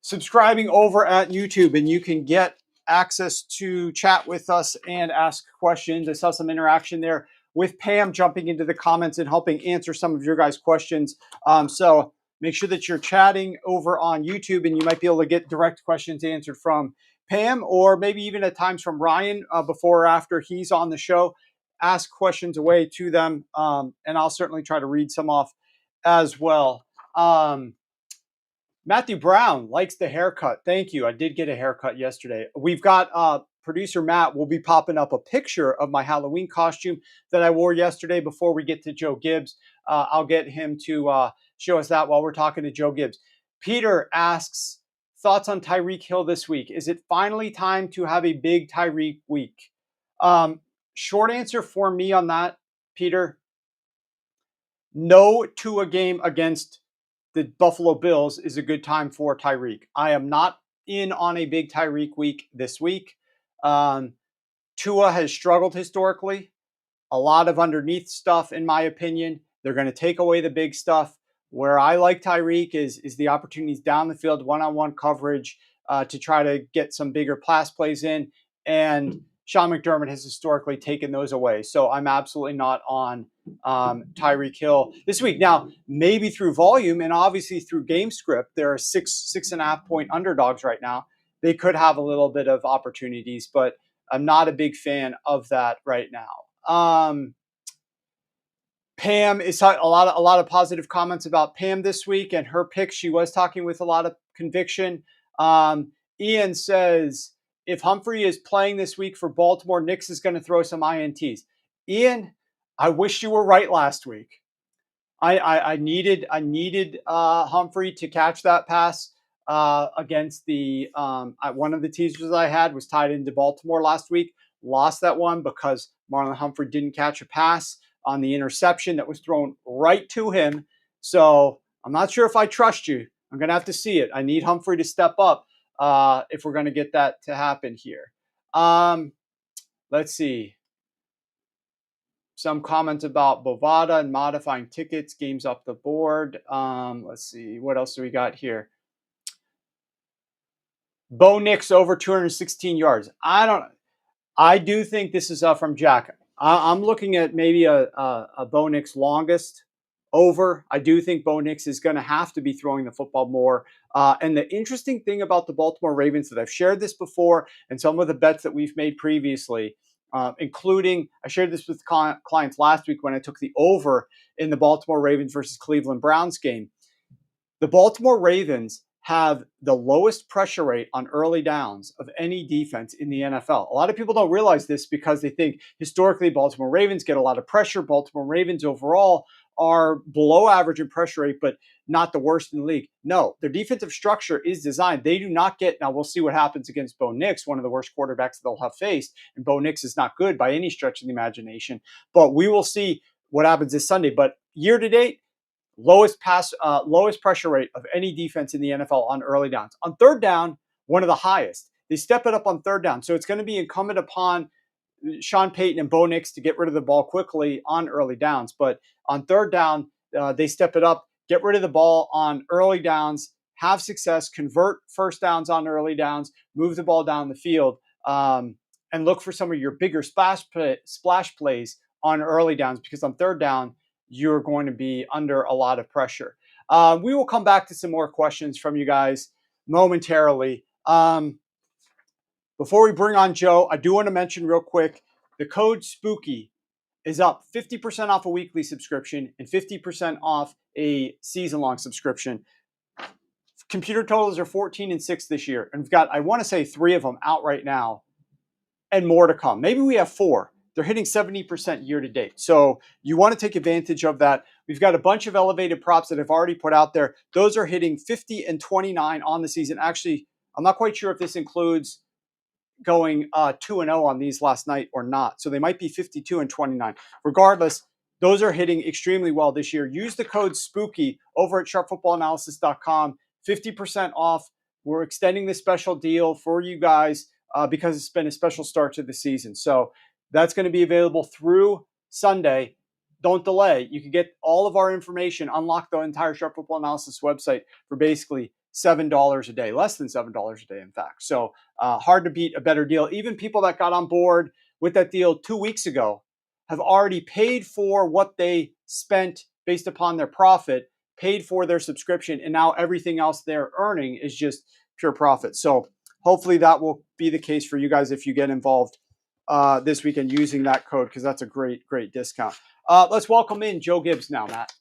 subscribing over at YouTube and you can get access to chat with us and ask questions. I saw some interaction there with Pam jumping into the comments and helping answer some of your guys' questions. So make sure that you're chatting over on YouTube and you might be able to get direct questions answered from Pam or maybe even at times from Ryan before or after he's on the show. Ask questions away to them and I'll certainly try to read some off as well. Matthew Brown likes the haircut. Thank you. I did get a haircut yesterday. We've got producer Matt will be popping up a picture of my Halloween costume that I wore yesterday before we get to Joe Gibbs. I'll get him to show us that while we're talking to Joe Gibbs. Peter asks, thoughts on Tyreek Hill this week? Is it finally time to have a big Tyreek week? Short answer for me on that, Peter, no to a game against the Buffalo Bills is a good time for Tyreek. I am not in on a big Tyreek week this week. Tua has struggled historically. A lot of underneath stuff, in my opinion. They're going to take away the big stuff. Where I like Tyreek is the opportunities down the field, one-on-one coverage to try to get some bigger pass plays in. And Sean McDermott has historically taken those away. So I'm absolutely not on Tyreek Hill this week. Now, maybe through volume and obviously through game script, there are 6.5 point underdogs right now. They could have a little bit of opportunities, but I'm not a big fan of that right now. Pam is a lot of positive comments about Pam this week and her picks. She was talking with a lot of conviction. Ian says, if Humphrey is playing this week for Baltimore, Nix is going to throw some INTs. Ian, I wish you were right last week. I needed Humphrey to catch that pass against the one of the teasers I had was tied into Baltimore last week. Lost that one because Marlon Humphrey didn't catch a pass on the interception that was thrown right to him. So I'm not sure if I trust you. I'm going to have to see it. I need Humphrey to step up if we're going to get that to happen here. Let's see. Some comments about Bovada and modifying tickets, games off the board. Let's see. What else do we got here? Bo Nix over 216 yards. I do think this is from Jack. I'm looking at maybe a Bo Nix longest over. I do think Bo Nix is going to have to be throwing the football more. And the interesting thing about the Baltimore Ravens that I've shared this before and some of the bets that we've made previously, including I shared this with clients last week when I took the over in the Baltimore Ravens versus Cleveland Browns game. The Baltimore Ravens have the lowest pressure rate on early downs of any defense in the NFL. A lot of people don't realize this because they think historically Baltimore Ravens get a lot of pressure. Baltimore Ravens overall are below average in pressure rate, but not the worst in the league. No, their defensive structure is designed. They do not get, now we'll see what happens against Bo Nix, one of the worst quarterbacks they'll have faced. And Bo Nix is not good by any stretch of the imagination, but we will see what happens this Sunday. But year to date, lowest pressure rate of any defense in the NFL on early downs. On third down, one of the highest. They step it up on third down. So it's going to be incumbent upon Sean Payton and Bo Nix to get rid of the ball quickly on early downs. But on third down, they step it up, get rid of the ball on early downs, have success, convert first downs on early downs, move the ball down the field, and look for some of your bigger splash plays on early downs because on third down, you're going to be under a lot of pressure. We will come back to some more questions from you guys momentarily. Before we bring on Joe, I do want to mention real quick, the code SPOOKY is up 50% off a weekly subscription and 50% off a season-long subscription. Computer totals are 14 and 6 this year. And we've got, I want to say 3 of them out right now and more to come. Maybe we have 4. They're hitting 70% year to date. So you want to take advantage of that. We've got a bunch of elevated props that I've already put out there. Those are hitting 50 and 29 on the season. Actually, I'm not quite sure if this includes going 2-0 on these last night or not. So they might be 52 and 29. Regardless, those are hitting extremely well this year. Use the code SPOOKY over at sharpfootballanalysis.com. 50% off we're extending this special deal for you guys because it's been a special start to the season. So that's going to be available through Sunday. Don't delay. You can get all of our information, unlock the entire Sharp Football Analysis website for basically $7 a day, less than $7 a day, in fact. So hard to beat a better deal. Even people that got on board with that deal 2 weeks ago have already paid for what they spent based upon their profit, paid for their subscription, and now everything else they're earning is just pure profit. So hopefully that will be the case for you guys if you get involved this weekend using that code, because that's a great, great discount. Let's welcome in Joe Gibbs now, Matt.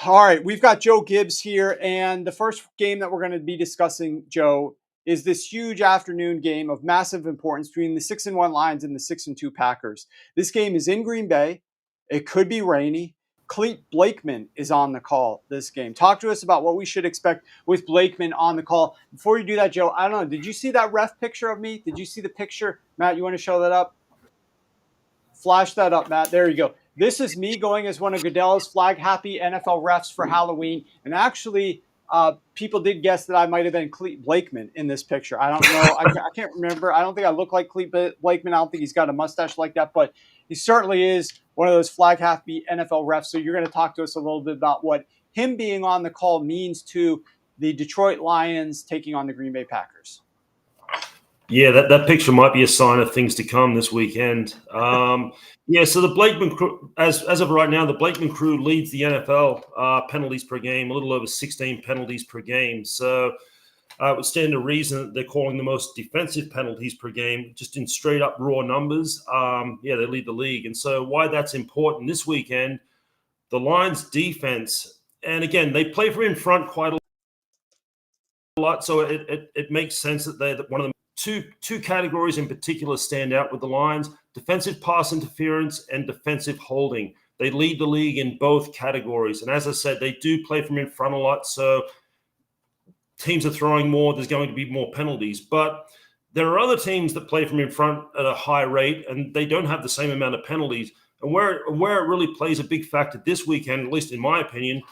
All right, we've got Joe Gibbs here, and the first game that we're going to be discussing, Joe, is this huge afternoon game of massive importance between the 6-1 Lions and the 6-2 Packers. This game is in Green Bay. It could be rainy. Clete Blakeman is on the call this game. Talk to us about what we should expect with Blakeman on the call. Before you do that, Joe, I don't know, did you see that ref picture of me? Did you see the picture? Matt, you want to show that up? Flash that up, Matt. There you go. This is me going as one of Goodell's flag-happy NFL refs for Halloween. And actually, people did guess that I might have been Clete Blakeman in this picture. I don't know. I can't remember. I don't think I look like Clete Blakeman. I don't think he's got a mustache like that. But he certainly is one of those flag-happy NFL refs. So you're going to talk to us a little bit about what him being on the call means to the Detroit Lions taking on the Green Bay Packers. Yeah, that picture might be a sign of things to come this weekend. So the Blakeman crew, as of right now, the Blakeman crew leads the NFL penalties per game, a little over 16 penalties per game. So it would stand to reason that they're calling the most defensive penalties per game, just in straight up raw numbers. They lead the league. And so why that's important this weekend, the Lions defense, and again, they play from in front quite a lot. So it makes sense that they're one of the two categories in particular stand out with the Lions: defensive pass interference and defensive holding. They lead the league in both categories. And as I said, they do play from in front a lot. So teams are throwing more, there's going to be more penalties. But there are other teams that play from in front at a high rate, and they don't have the same amount of penalties. And where it really plays a big factor this weekend, at least in my opinion,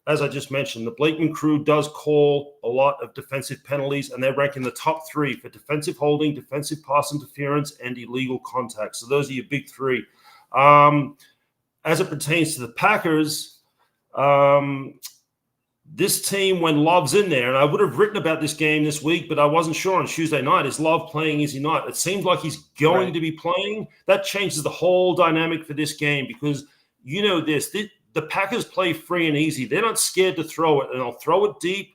as I just mentioned, the Blakeman crew does call a lot of defensive penalties, and they're ranked in the top 3 for defensive holding, defensive pass interference, and illegal contact. So those are your big 3. As it pertains to the Packers, this team, when Love's in there, and I would have written about this game this week, but I wasn't sure on Tuesday night. Is Love playing? Is he not? It seems like he's going to be playing. That changes the whole dynamic for this game, because you know the Packers play free and easy. They're not scared to throw it, and they'll throw it deep,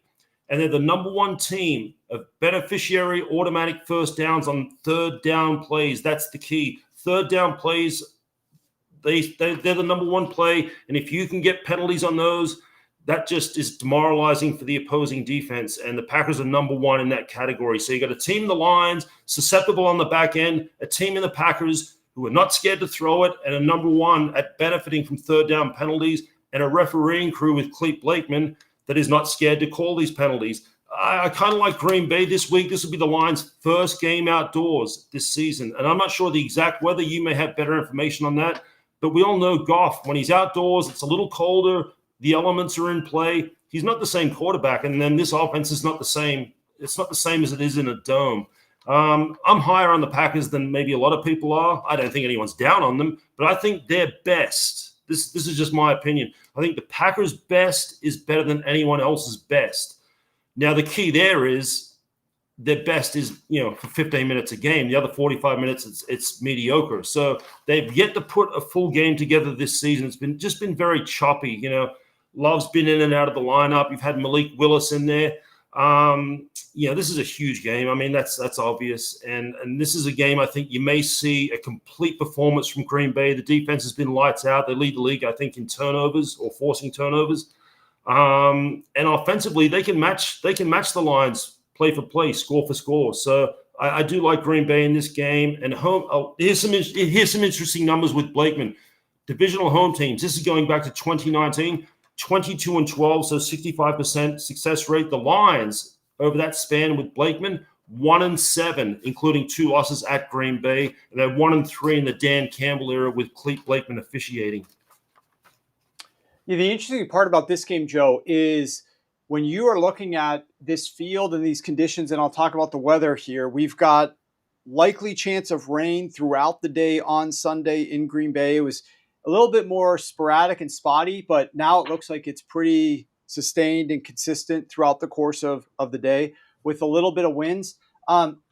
and they're the number 1 team of beneficiary automatic first downs on third down plays. That's the key. Third down plays, they're the number 1 play, and if you can get penalties on those, that just is demoralizing for the opposing defense, and the Packers are number 1 in that category. So you got a team in the Lions, susceptible on the back end, a team in the Packers who are not scared to throw it, and a number 1 at benefiting from third down penalties, and a refereeing crew with Clete Blakeman that is not scared to call these penalties. I kind of like Green Bay this week. This will be the Lions' first game outdoors this season, and I'm not sure the exact weather. You may have better information on that, but we all know Goff, when he's outdoors, it's a little colder, the elements are in play. He's not the same quarterback, and then this offense is not the same. It's not the same as it is in a dome. I'm higher on the Packers than maybe a lot of people are. I don't think anyone's down on them, but I think they're best. This is just my opinion. I think the Packers' best is better than anyone else's best. Now, the key there is their best is, for 15 minutes a game. The other 45 minutes, it's mediocre. So they've yet to put a full game together this season. It's been very choppy. Love's been in and out of the lineup. You've had Malik Willis in there. This is a huge game. I mean, that's obvious. And this is a game I think you may see a complete performance from Green Bay. The defense has been lights out. They lead the league, I think, in turnovers or forcing turnovers. And offensively, they can match the Lions play for play, score for score. So I do like Green Bay in this game. And here's some interesting numbers with Blakeman. Divisional home teams. This is going back to 2019. 22-12, so 65% success rate. The Lions, over that span with Blakeman, 1-7, including 2 losses at Green Bay, and they're 1-3 in the Dan Campbell era with Clete Blakeman officiating. Yeah, the interesting part about this game, Joe, is when you are looking at this field and these conditions, and I'll talk about the weather here, we've got likely chance of rain throughout the day on Sunday in Green Bay. It was a little bit more sporadic and spotty, but now it looks like it's pretty sustained and consistent throughout the course of the day with a little bit of winds.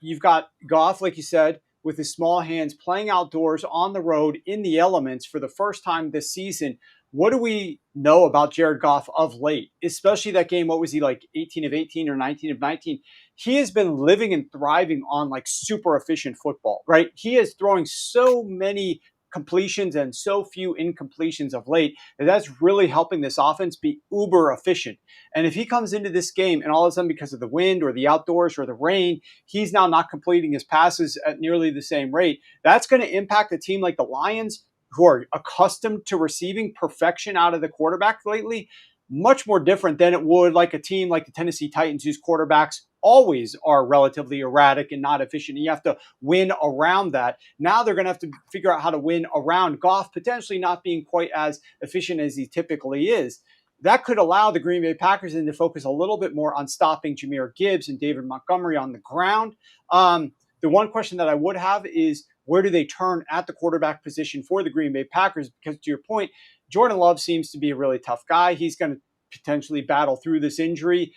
You've got Goff, like you said, with his small hands playing outdoors on the road in the elements for the first time this season. What do we know about Jared Goff of late, especially that game? What was he like, 18 of 18 or 19 of 19? He has been living and thriving on like super efficient football, right? He is throwing so many completions and so few incompletions of late that's really helping this offense be uber efficient. And if he comes into this game and all of a sudden, because of the wind or the outdoors or the rain, he's now not completing his passes at nearly the same rate, that's going to impact a team like the Lions, who are accustomed to receiving perfection out of the quarterback lately, much more different than it would like a team like the Tennessee Titans, whose quarterbacks always are relatively erratic and not efficient. And you have to win around that. Now they're going to have to figure out how to win around Goff, potentially not being quite as efficient as he typically is. That could allow the Green Bay Packers then to focus a little bit more on stopping Jahmyr Gibbs and David Montgomery on the ground. The one question that I would have is, where do they turn at the quarterback position for the Green Bay Packers? Because to your point, Jordan Love seems to be a really tough guy. He's going to potentially battle through this injury.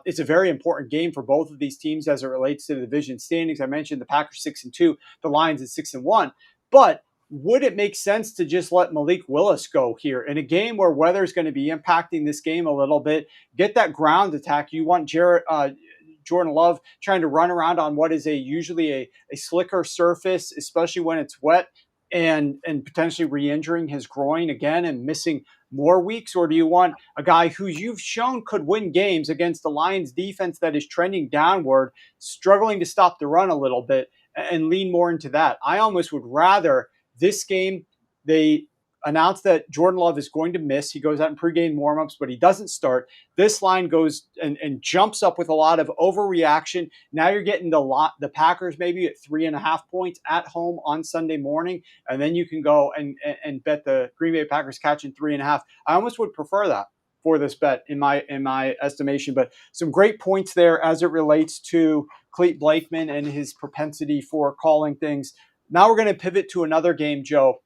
It's a very important game for both of these teams as it relates to the division standings. I mentioned the Packers 6-2, the Lions at 6-1. But would it make sense to just let Malik Willis go here in a game where weather is going to be impacting this game a little bit? Get that ground attack. You want Jordan Love trying to run around on what is usually a slicker surface, especially when it's wet, and potentially re-injuring his groin again and missing more weeks? Or do you want a guy who you've shown could win games against the Lions defense that is trending downward, struggling to stop the run a little bit, and lean more into that? I almost would rather this game, they announced that Jordan Love is going to miss. He goes out in pregame warmups, but he doesn't start. This line goes and jumps up with a lot of overreaction. Now you're getting the Packers maybe at 3.5 points at home on Sunday morning, and then you can go and bet the Green Bay Packers catching 3.5. I almost would prefer that for this bet in my estimation. But some great points there as it relates to Clete Blakeman and his propensity for calling things. Now we're going to pivot to another game, Joe.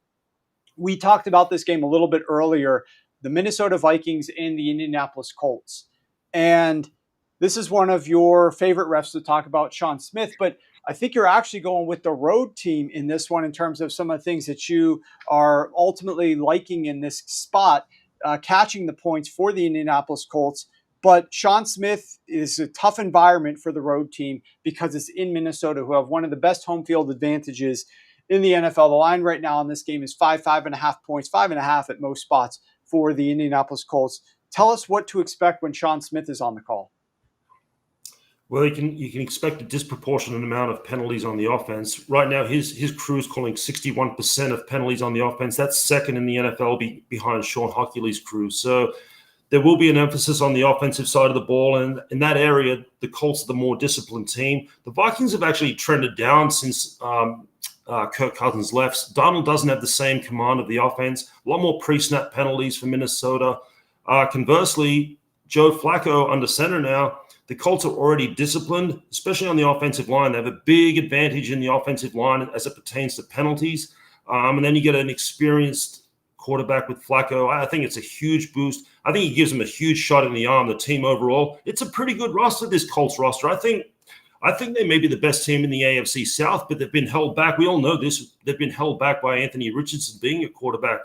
We talked about this game a little bit earlier, the Minnesota Vikings and the Indianapolis Colts. And this is one of your favorite refs to talk about, Sean Smith, but I think you're actually going with the road team in this one in terms of some of the things that you are ultimately liking in this spot, catching the points for the Indianapolis Colts. But Sean Smith is a tough environment for the road team because it's in Minnesota, who have one of the best home field advantages in the NFL. The line right now on this game is 5.5 points, 5.5 at most spots for the Indianapolis Colts. Tell us what to expect when Sean Smith is on the call. Well, you can expect a disproportionate amount of penalties on the offense. Right now, his crew is calling 61% of penalties on the offense. That's second in the NFL behind Sean Hochuley's crew. So there will be an emphasis on the offensive side of the ball. And in that area, the Colts are the more disciplined team. The Vikings have actually trended down since Kirk Cousins left. Donald doesn't have the same command of the offense. A lot more pre-snap penalties for Minnesota. Conversely, Joe Flacco under center now, the Colts are already disciplined, especially on the offensive line. They have a big advantage in the offensive line as it pertains to penalties. And then you get an experienced quarterback with Flacco. I think it's a huge boost. I think he gives them a huge shot in the arm, the team overall. It's a pretty good roster, this Colts roster. I think they may be the best team in the AFC South, but they've been held back. We all know this. They've been held back by Anthony Richardson being a quarterback.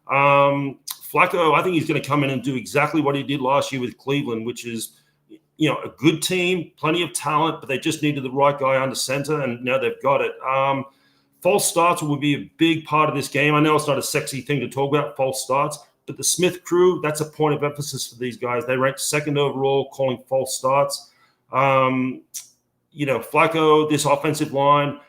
Flacco, I think he's going to come in and do exactly what he did last year with Cleveland, which is, a good team, plenty of talent, but they just needed the right guy under center, and now they've got it. False starts will be a big part of this game. I know it's not a sexy thing to talk about, false starts, but the Smith crew, that's a point of emphasis for these guys. They ranked second overall calling false starts. Flacco, this offensive line,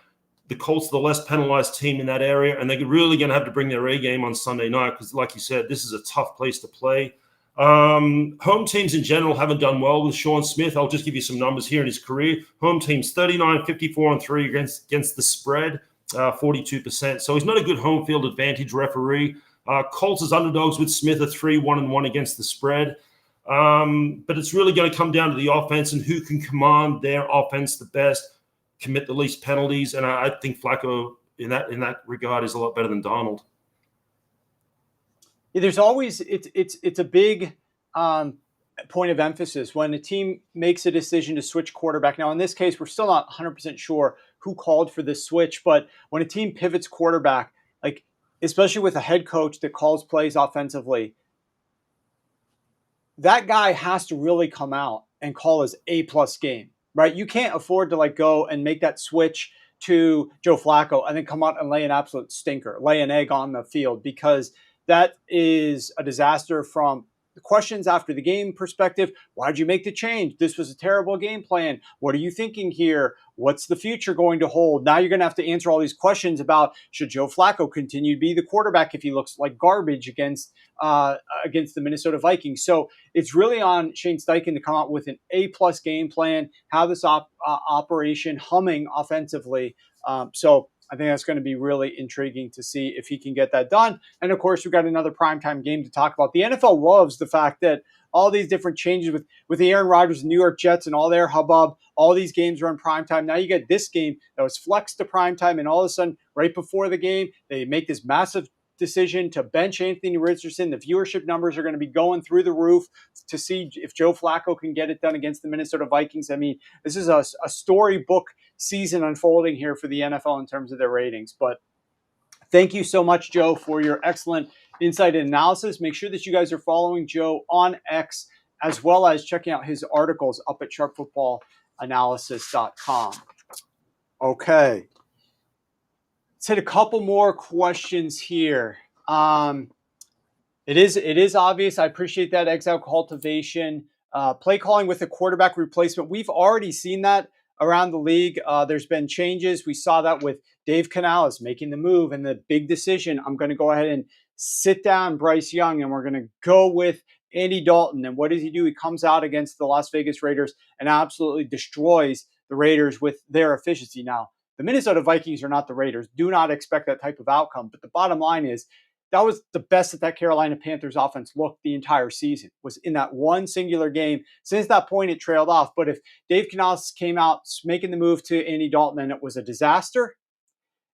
the Colts are the less penalized team in that area, and they're really going to have to bring their A game on Sunday night because, like you said, this is a tough place to play. Home teams in general haven't done well with Sean Smith. I'll just give you some numbers here in his career. Home teams 39, 54, and 3 against the spread, 42%. So he's not a good home field advantage referee. Colts as underdogs with Smith are 3-1-1 against the spread. But it's really going to come down to the offense and who can command their offense the best, commit the least penalties. And I think Flacco in that regard is a lot better than Donald. Yeah, there's always it's a big point of emphasis when a team makes a decision to switch quarterback. Now, in this case, we're still not 100% sure who called for this switch, but when a team pivots quarterback, like especially with a head coach that calls plays offensively, that guy has to really come out and call his A+ game, right? You can't afford to like go and make that switch to Joe Flacco and then come out and lay an absolute stinker, lay an egg on the field, because that is a disaster from the questions after the game perspective. Why'd you make the change? This was a terrible game plan. What are you thinking here? What's the future going to hold? Now you're going to have to answer all these questions about should Joe Flacco continue to be the quarterback if he looks like garbage against the Minnesota Vikings. So it's really on Shane Steichen to come out with an A+ game plan, have this operation humming offensively. So I think that's going to be really intriguing to see if he can get that done. And of course, we've got another primetime game to talk about. The NFL loves the fact that all these different changes with the Aaron Rodgers and New York Jets and all their hubbub, all these games are on primetime. Now you get this game that was flexed to primetime, and all of a sudden, right before the game, they make this massive decision to bench Anthony Richardson. The viewership numbers are going to be going through the roof to see if Joe Flacco can get it done against the Minnesota Vikings. I mean, this is a storybook season unfolding here for the NFL in terms of their ratings. But thank you so much, Joe, for your excellent insight and analysis. Make sure that you guys are following Joe on X, as well as checking out his articles up at sharpfootballanalysis.com. Okay. Let's hit a couple more questions here. It is obvious. I appreciate that exile cultivation. Play calling with a quarterback replacement. We've already seen that around the league. There's been changes. We saw that with Dave Canales making the move and the big decision. I'm going to go ahead and sit down Bryce Young, and we're going to go with Andy Dalton. And what does he do? He comes out against the Las Vegas Raiders and absolutely destroys the Raiders with their efficiency. Now, the Minnesota Vikings are not the Raiders. Do not expect that type of outcome. But the bottom line is that was the best that Carolina Panthers offense looked the entire season, was in that one singular game. Since that point, it trailed off. But if Dave Canales came out making the move to Andy Dalton and it was a disaster,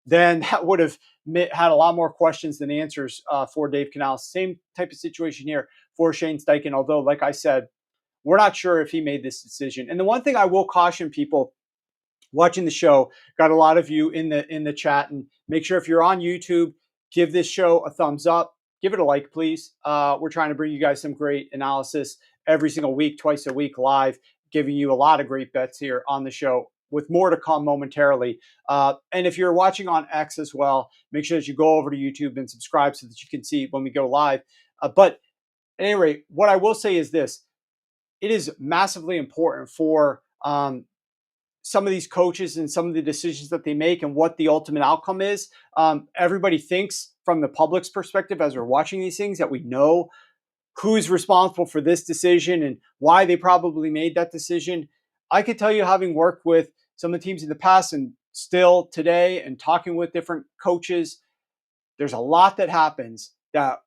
then that would have had a lot more questions than answers for Dave Canales. Same type of situation here for Shane Steichen, although, like I said, we're not sure if he made this decision. And the one thing I will caution people watching the show, got a lot of you in the chat, and make sure if you're on YouTube, give this show a thumbs up. Give it a like, please. We're trying to bring you guys some great analysis every single week, twice a week live, giving you a lot of great bets here on the show, with more to come momentarily. And if you're watching on X as well, make sure that you go over to YouTube and subscribe so that you can see when we go live. But at any rate, what I will say is this. It is massively important for some of these coaches and some of the decisions that they make and what the ultimate outcome is. Everybody thinks from the public's perspective as we're watching these things that we know who's responsible for this decision and why they probably made that decision. I could tell you, having worked with some of the teams in the past and still today and talking with different coaches, there's a lot that happens that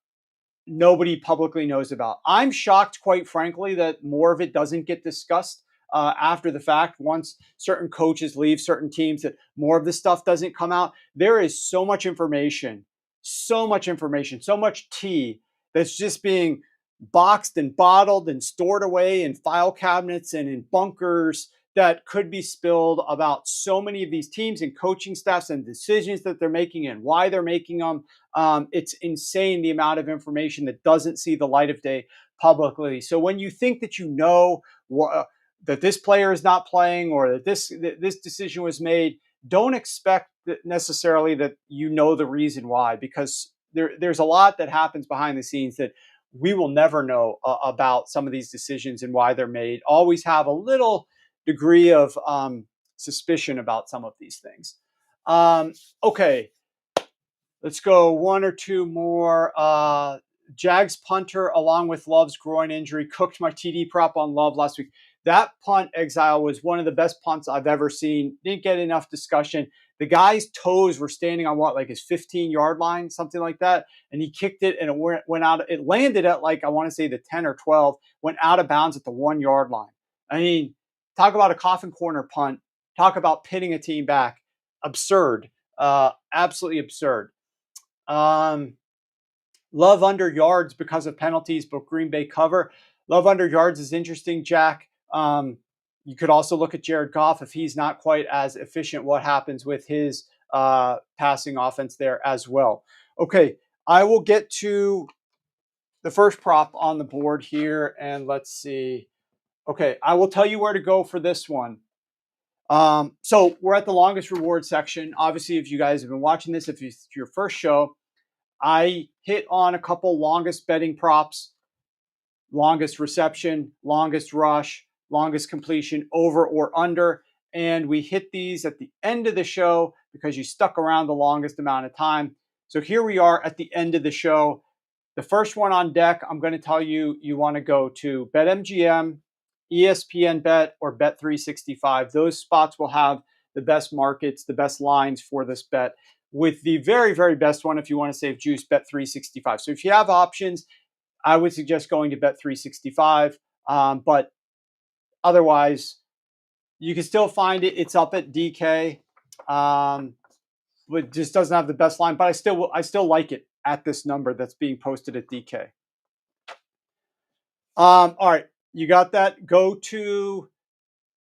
nobody publicly knows about. I'm shocked, quite frankly, that more of it doesn't get discussed after the fact. Once certain coaches leave certain teams, that more of this stuff doesn't come out. There is so much information, so much tea that's just being boxed and bottled and stored away in file cabinets and in bunkers that could be spilled about so many of these teams and coaching staffs and decisions that they're making and why they're making them. It's insane the amount of information that doesn't see the light of day publicly. So when you think that you know that this player is not playing or that this decision was made, don't expect that necessarily that you know the reason why, because there's a lot that happens behind the scenes that we will never know about some of these decisions and why they're made. Always have a little degree of suspicion about some of these things. Okay, let's go one or two more. Jags punter, along with Love's groin injury, cooked my TD prop on Love last week. That punt, Exile, was one of the best punts I've ever seen. Didn't get enough discussion. The guy's toes were standing on what, like his 15-yard line, something like that. And he kicked it and it went out. It landed at like, I want to say the 10 or 12, went out of bounds at the 1-yard line. I mean, talk about a coffin corner punt. Talk about pitting a team back. Absurd. Absolutely absurd. Love under yards because of penalties, but Green Bay cover. Love under yards is interesting, Jack. You could also look at Jared Goff. If he's not quite as efficient, what happens with his passing offense there as well. Okay, I will get to the first prop on the board here, and let's see. Okay, I will tell you where to go for this one. So we're at the longest reward section. Obviously, if you guys have been watching this, if it's your first show, I hit on a couple longest betting props, longest reception, longest rush, longest completion, over or under. And we hit these at the end of the show because you stuck around the longest amount of time. So here we are at the end of the show. The first one on deck, I'm going to tell you, you want to go to BetMGM, ESPN Bet, or Bet365. Those spots will have the best markets, the best lines for this bet, with the very, very best one if you want to save juice, Bet365. So if you have options, I would suggest going to Bet365. But otherwise, you can still find it. It's up at DK, but just doesn't have the best line. But I still like it at this number that's being posted at DK. All right, you got that. Go to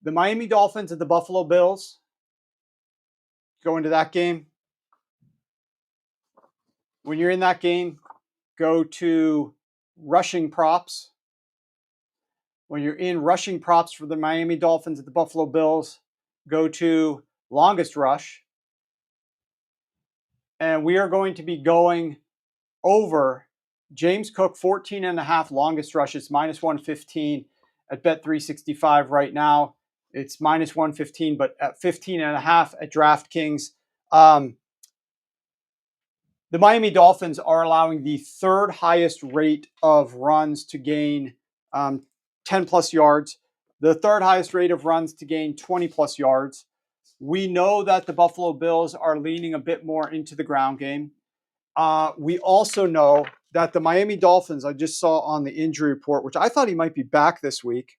the Miami Dolphins and the Buffalo Bills. Go into that game. When you're in that game, go to rushing props. When you're in rushing props for the Miami Dolphins and the Buffalo Bills, go to longest rush. And we are going to be going over James Cook 14.5 longest rush. It's minus 115 at Bet365 right now. It's minus 115, but at 15.5 at DraftKings. The Miami Dolphins are allowing the third highest rate of runs to gain 10 plus yards, the third highest rate of runs to gain 20 plus yards. We know that the Buffalo Bills are leaning a bit more into the ground game. We also know that the Miami Dolphins, I just saw on the injury report, which I thought he might be back this week,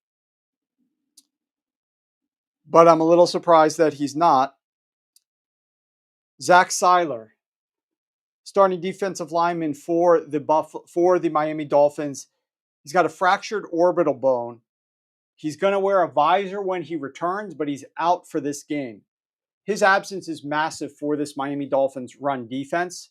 but I'm a little surprised that he's not. Zach Seiler, starting defensive lineman for the Miami Dolphins. He's got a fractured orbital bone. He's going to wear a visor when he returns, but he's out for this game. His absence is massive for this Miami Dolphins run defense.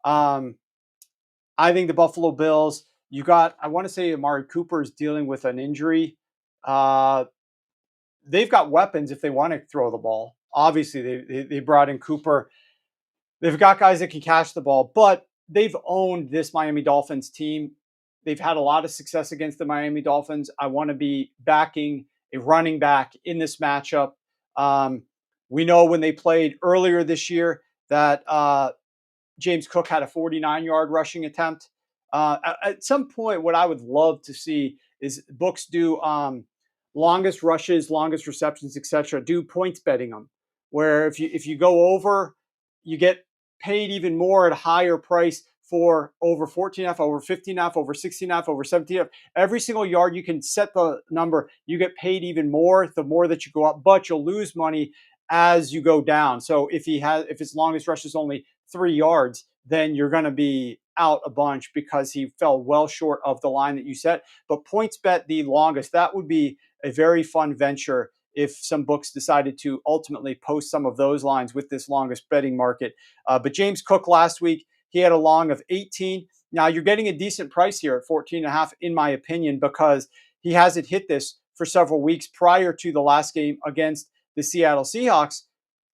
I think the Buffalo Bills, I want to say Amari Cooper is dealing with an injury. They've got weapons if they want to throw the ball. Obviously, they brought in Cooper. They've got guys that can catch the ball, but they've owned this Miami Dolphins team. They've had a lot of success against the Miami Dolphins. I want to be backing a running back in this matchup. We know when they played earlier this year that James Cook had a 49-yard rushing attempt. At some point, what I would love to see is books do longest rushes, longest receptions, etc. Do points betting them, where if you go over, you get paid even more at a higher price for over 14.5, over 15.5, over 16.5, over 17.5. Every single yard you can set the number, you get paid even more the more that you go up, but you'll lose money as you go down. So if his longest rush is only 3 yards, then you're going to be out a bunch because he fell well short of the line that you set. But points bet the longest. That would be a very fun venture if some books decided to ultimately post some of those lines with this longest betting market. But James Cook last week, he had a long of 18. Now you're getting a decent price here at 14.5, in my opinion, because he hasn't hit this for several weeks prior to the last game against the Seattle Seahawks.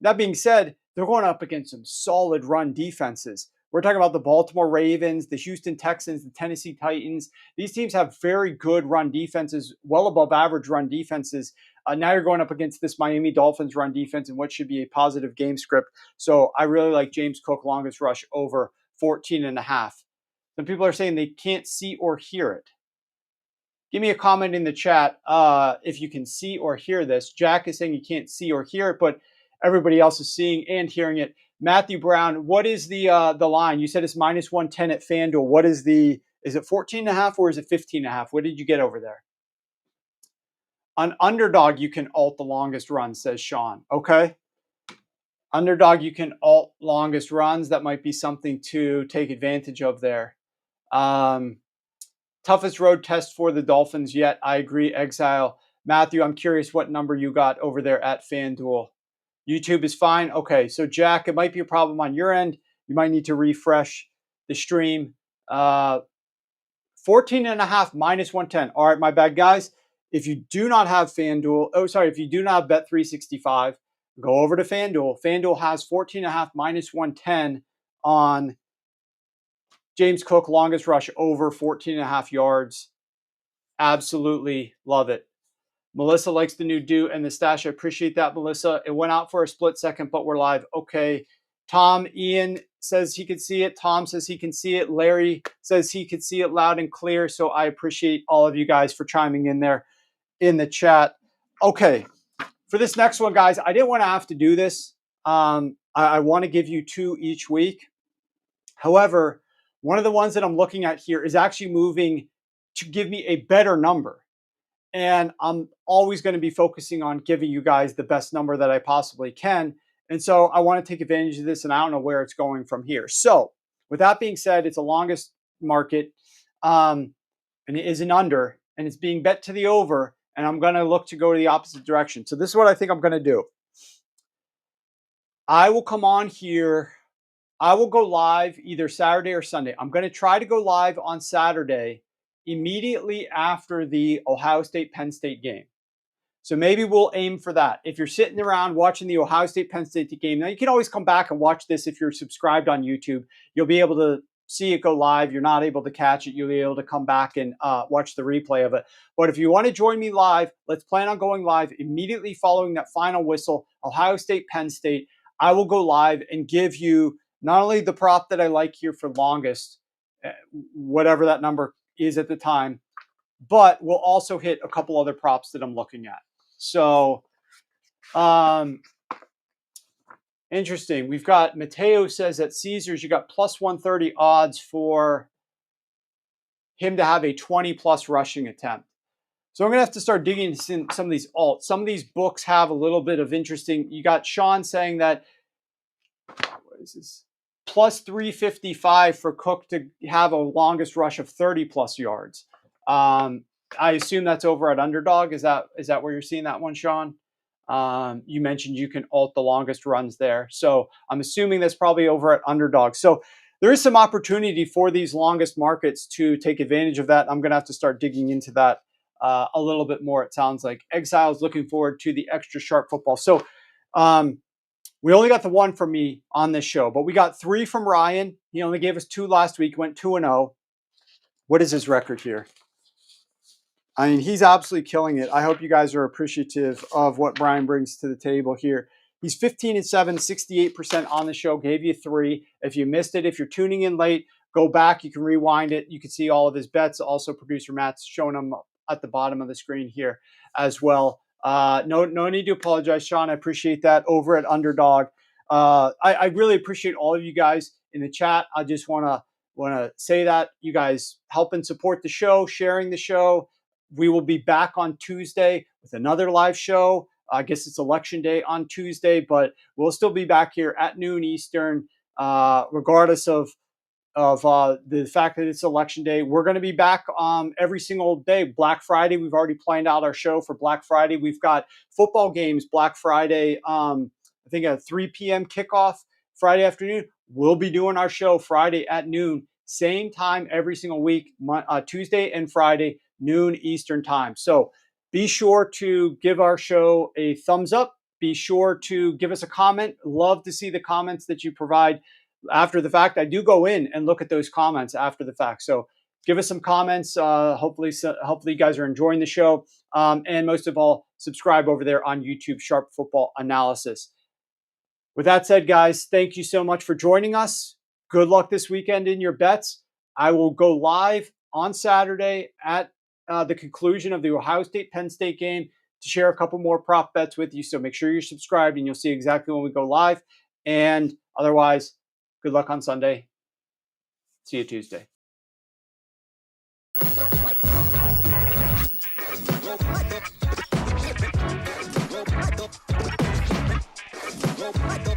That being said, they're going up against some solid run defenses. We're talking about the Baltimore Ravens, the Houston Texans, the Tennessee Titans. These teams have very good run defenses, well above average run defenses. Now you're going up against this Miami Dolphins run defense and what should be a positive game script. So I really like James Cook longest rush over 14.5. Some people are saying they can't see or hear it. Give me a comment in the chat if you can see or hear this. Jack is saying you can't see or hear it, but everybody else is seeing and hearing it. Matthew Brown, what is the line? You said it's -110 at FanDuel. What is is it 14.5 or is it 15.5? What did you get over there? On Underdog, you can alt the longest run, says Sean. Okay. Underdog, you can alt longest runs. That might be something to take advantage of there. Toughest road test for the Dolphins yet. I agree, Exile. Matthew, I'm curious what number you got over there at FanDuel. YouTube is fine. Okay, so Jack, it might be a problem on your end. You might need to refresh the stream. 14.5 -110. All right, my bad, guys. If you do not have FanDuel, if you do not have Bet365, go over to FanDuel. FanDuel has 14.5 -110 on James Cook, longest rush over 14.5 yards. Absolutely love it. Melissa likes the new do and the stash. I appreciate that, Melissa. It went out for a split second, but we're live. Okay. Tom, Ian says he could see it. Tom says he can see it. Larry says he could see it loud and clear. So I appreciate all of you guys for chiming in there in the chat. Okay. For this next one, guys, I didn't want to have to do this. I want to give you 2 each week. However, one of the ones that I'm looking at here is actually moving to give me a better number. And I'm always going to be focusing on giving you guys the best number that I possibly can. And so I want to take advantage of this, and I don't know where it's going from here. So with that being said, it's a longest market, and it is an under, and it's being bet to the over, and I'm going to look to go to the opposite direction. So this is what I think I'm going to do. I will come on here. I will go live either Saturday or Sunday. I'm going to try to go live on Saturday immediately after the Ohio State-Penn State game. So maybe we'll aim for that. If you're sitting around watching the Ohio State-Penn State game, now you can always come back and watch this if you're subscribed on YouTube. You'll be able to see it go live. You're not able to catch it. You'll be able to come back and watch the replay of it. But if you want to join me live, let's plan on going live immediately following that final whistle, Ohio State-Penn State. I will go live and give you not only the prop that I like here for longest, whatever that number is at the time, but we'll also hit a couple other props that I'm looking at. So, interesting. We've got Mateo says at Caesars, you got plus 130 odds for him to have a 20-plus rushing attempt. So I'm going to have to start digging into some of these alts. Some of these books have a little bit of interesting. You got Sean saying that, what is this? Plus 355 for Cook to have a longest rush of 30-plus yards. I assume that's over at Underdog. Is that where you're seeing that one, Sean? You mentioned you can alt the longest runs there. So I'm assuming that's probably over at Underdog. So there is some opportunity for these longest markets to take advantage of that. I'm going to have to start digging into that a little bit more, it sounds like. Exile's looking forward to the extra sharp football. So we only got the 1 from me on this show, but we got 3 from Ryan. He only gave us 2 last week, went 2-0. What is his record here? I mean, he's absolutely killing it. I hope you guys are appreciative of what Brian brings to the table here. He's 15-7, 68% on the show, gave you 3. If you missed it, if you're tuning in late, go back. You can rewind it. You can see all of his bets. Also, producer Matt's showing them at the bottom of the screen here as well. No need to apologize, Sean. I appreciate that over at Underdog. I really appreciate all of you guys in the chat. I just want to say that you guys help and support the show, sharing the show. We will be back on Tuesday with another live show. I guess it's election day on Tuesday, but we'll still be back here at noon Eastern, regardless of the fact that it's election day. We're going to be back every single day. Black Friday, we've already planned out our show for Black Friday. We've got football games Black Friday. I think a 3 p.m. kickoff Friday afternoon. We'll be doing our show Friday at noon, same time every single week, Tuesday and Friday, noon Eastern time. So be sure to give our show a thumbs up. Be sure to give us a comment. Love to see the comments that you provide after the fact. I do go in and look at those comments after the fact. So give us some comments. Hopefully you guys are enjoying the show. And most of all, subscribe over there on YouTube, Sharp Football Analysis. With that said, guys, thank you so much for joining us. Good luck this weekend in your bets. I will go live on Saturday at the conclusion of the Ohio State-Penn State game to share a couple more prop bets with you. So make sure you're subscribed and you'll see exactly when we go live. And otherwise, good luck on Sunday. See you Tuesday. Go,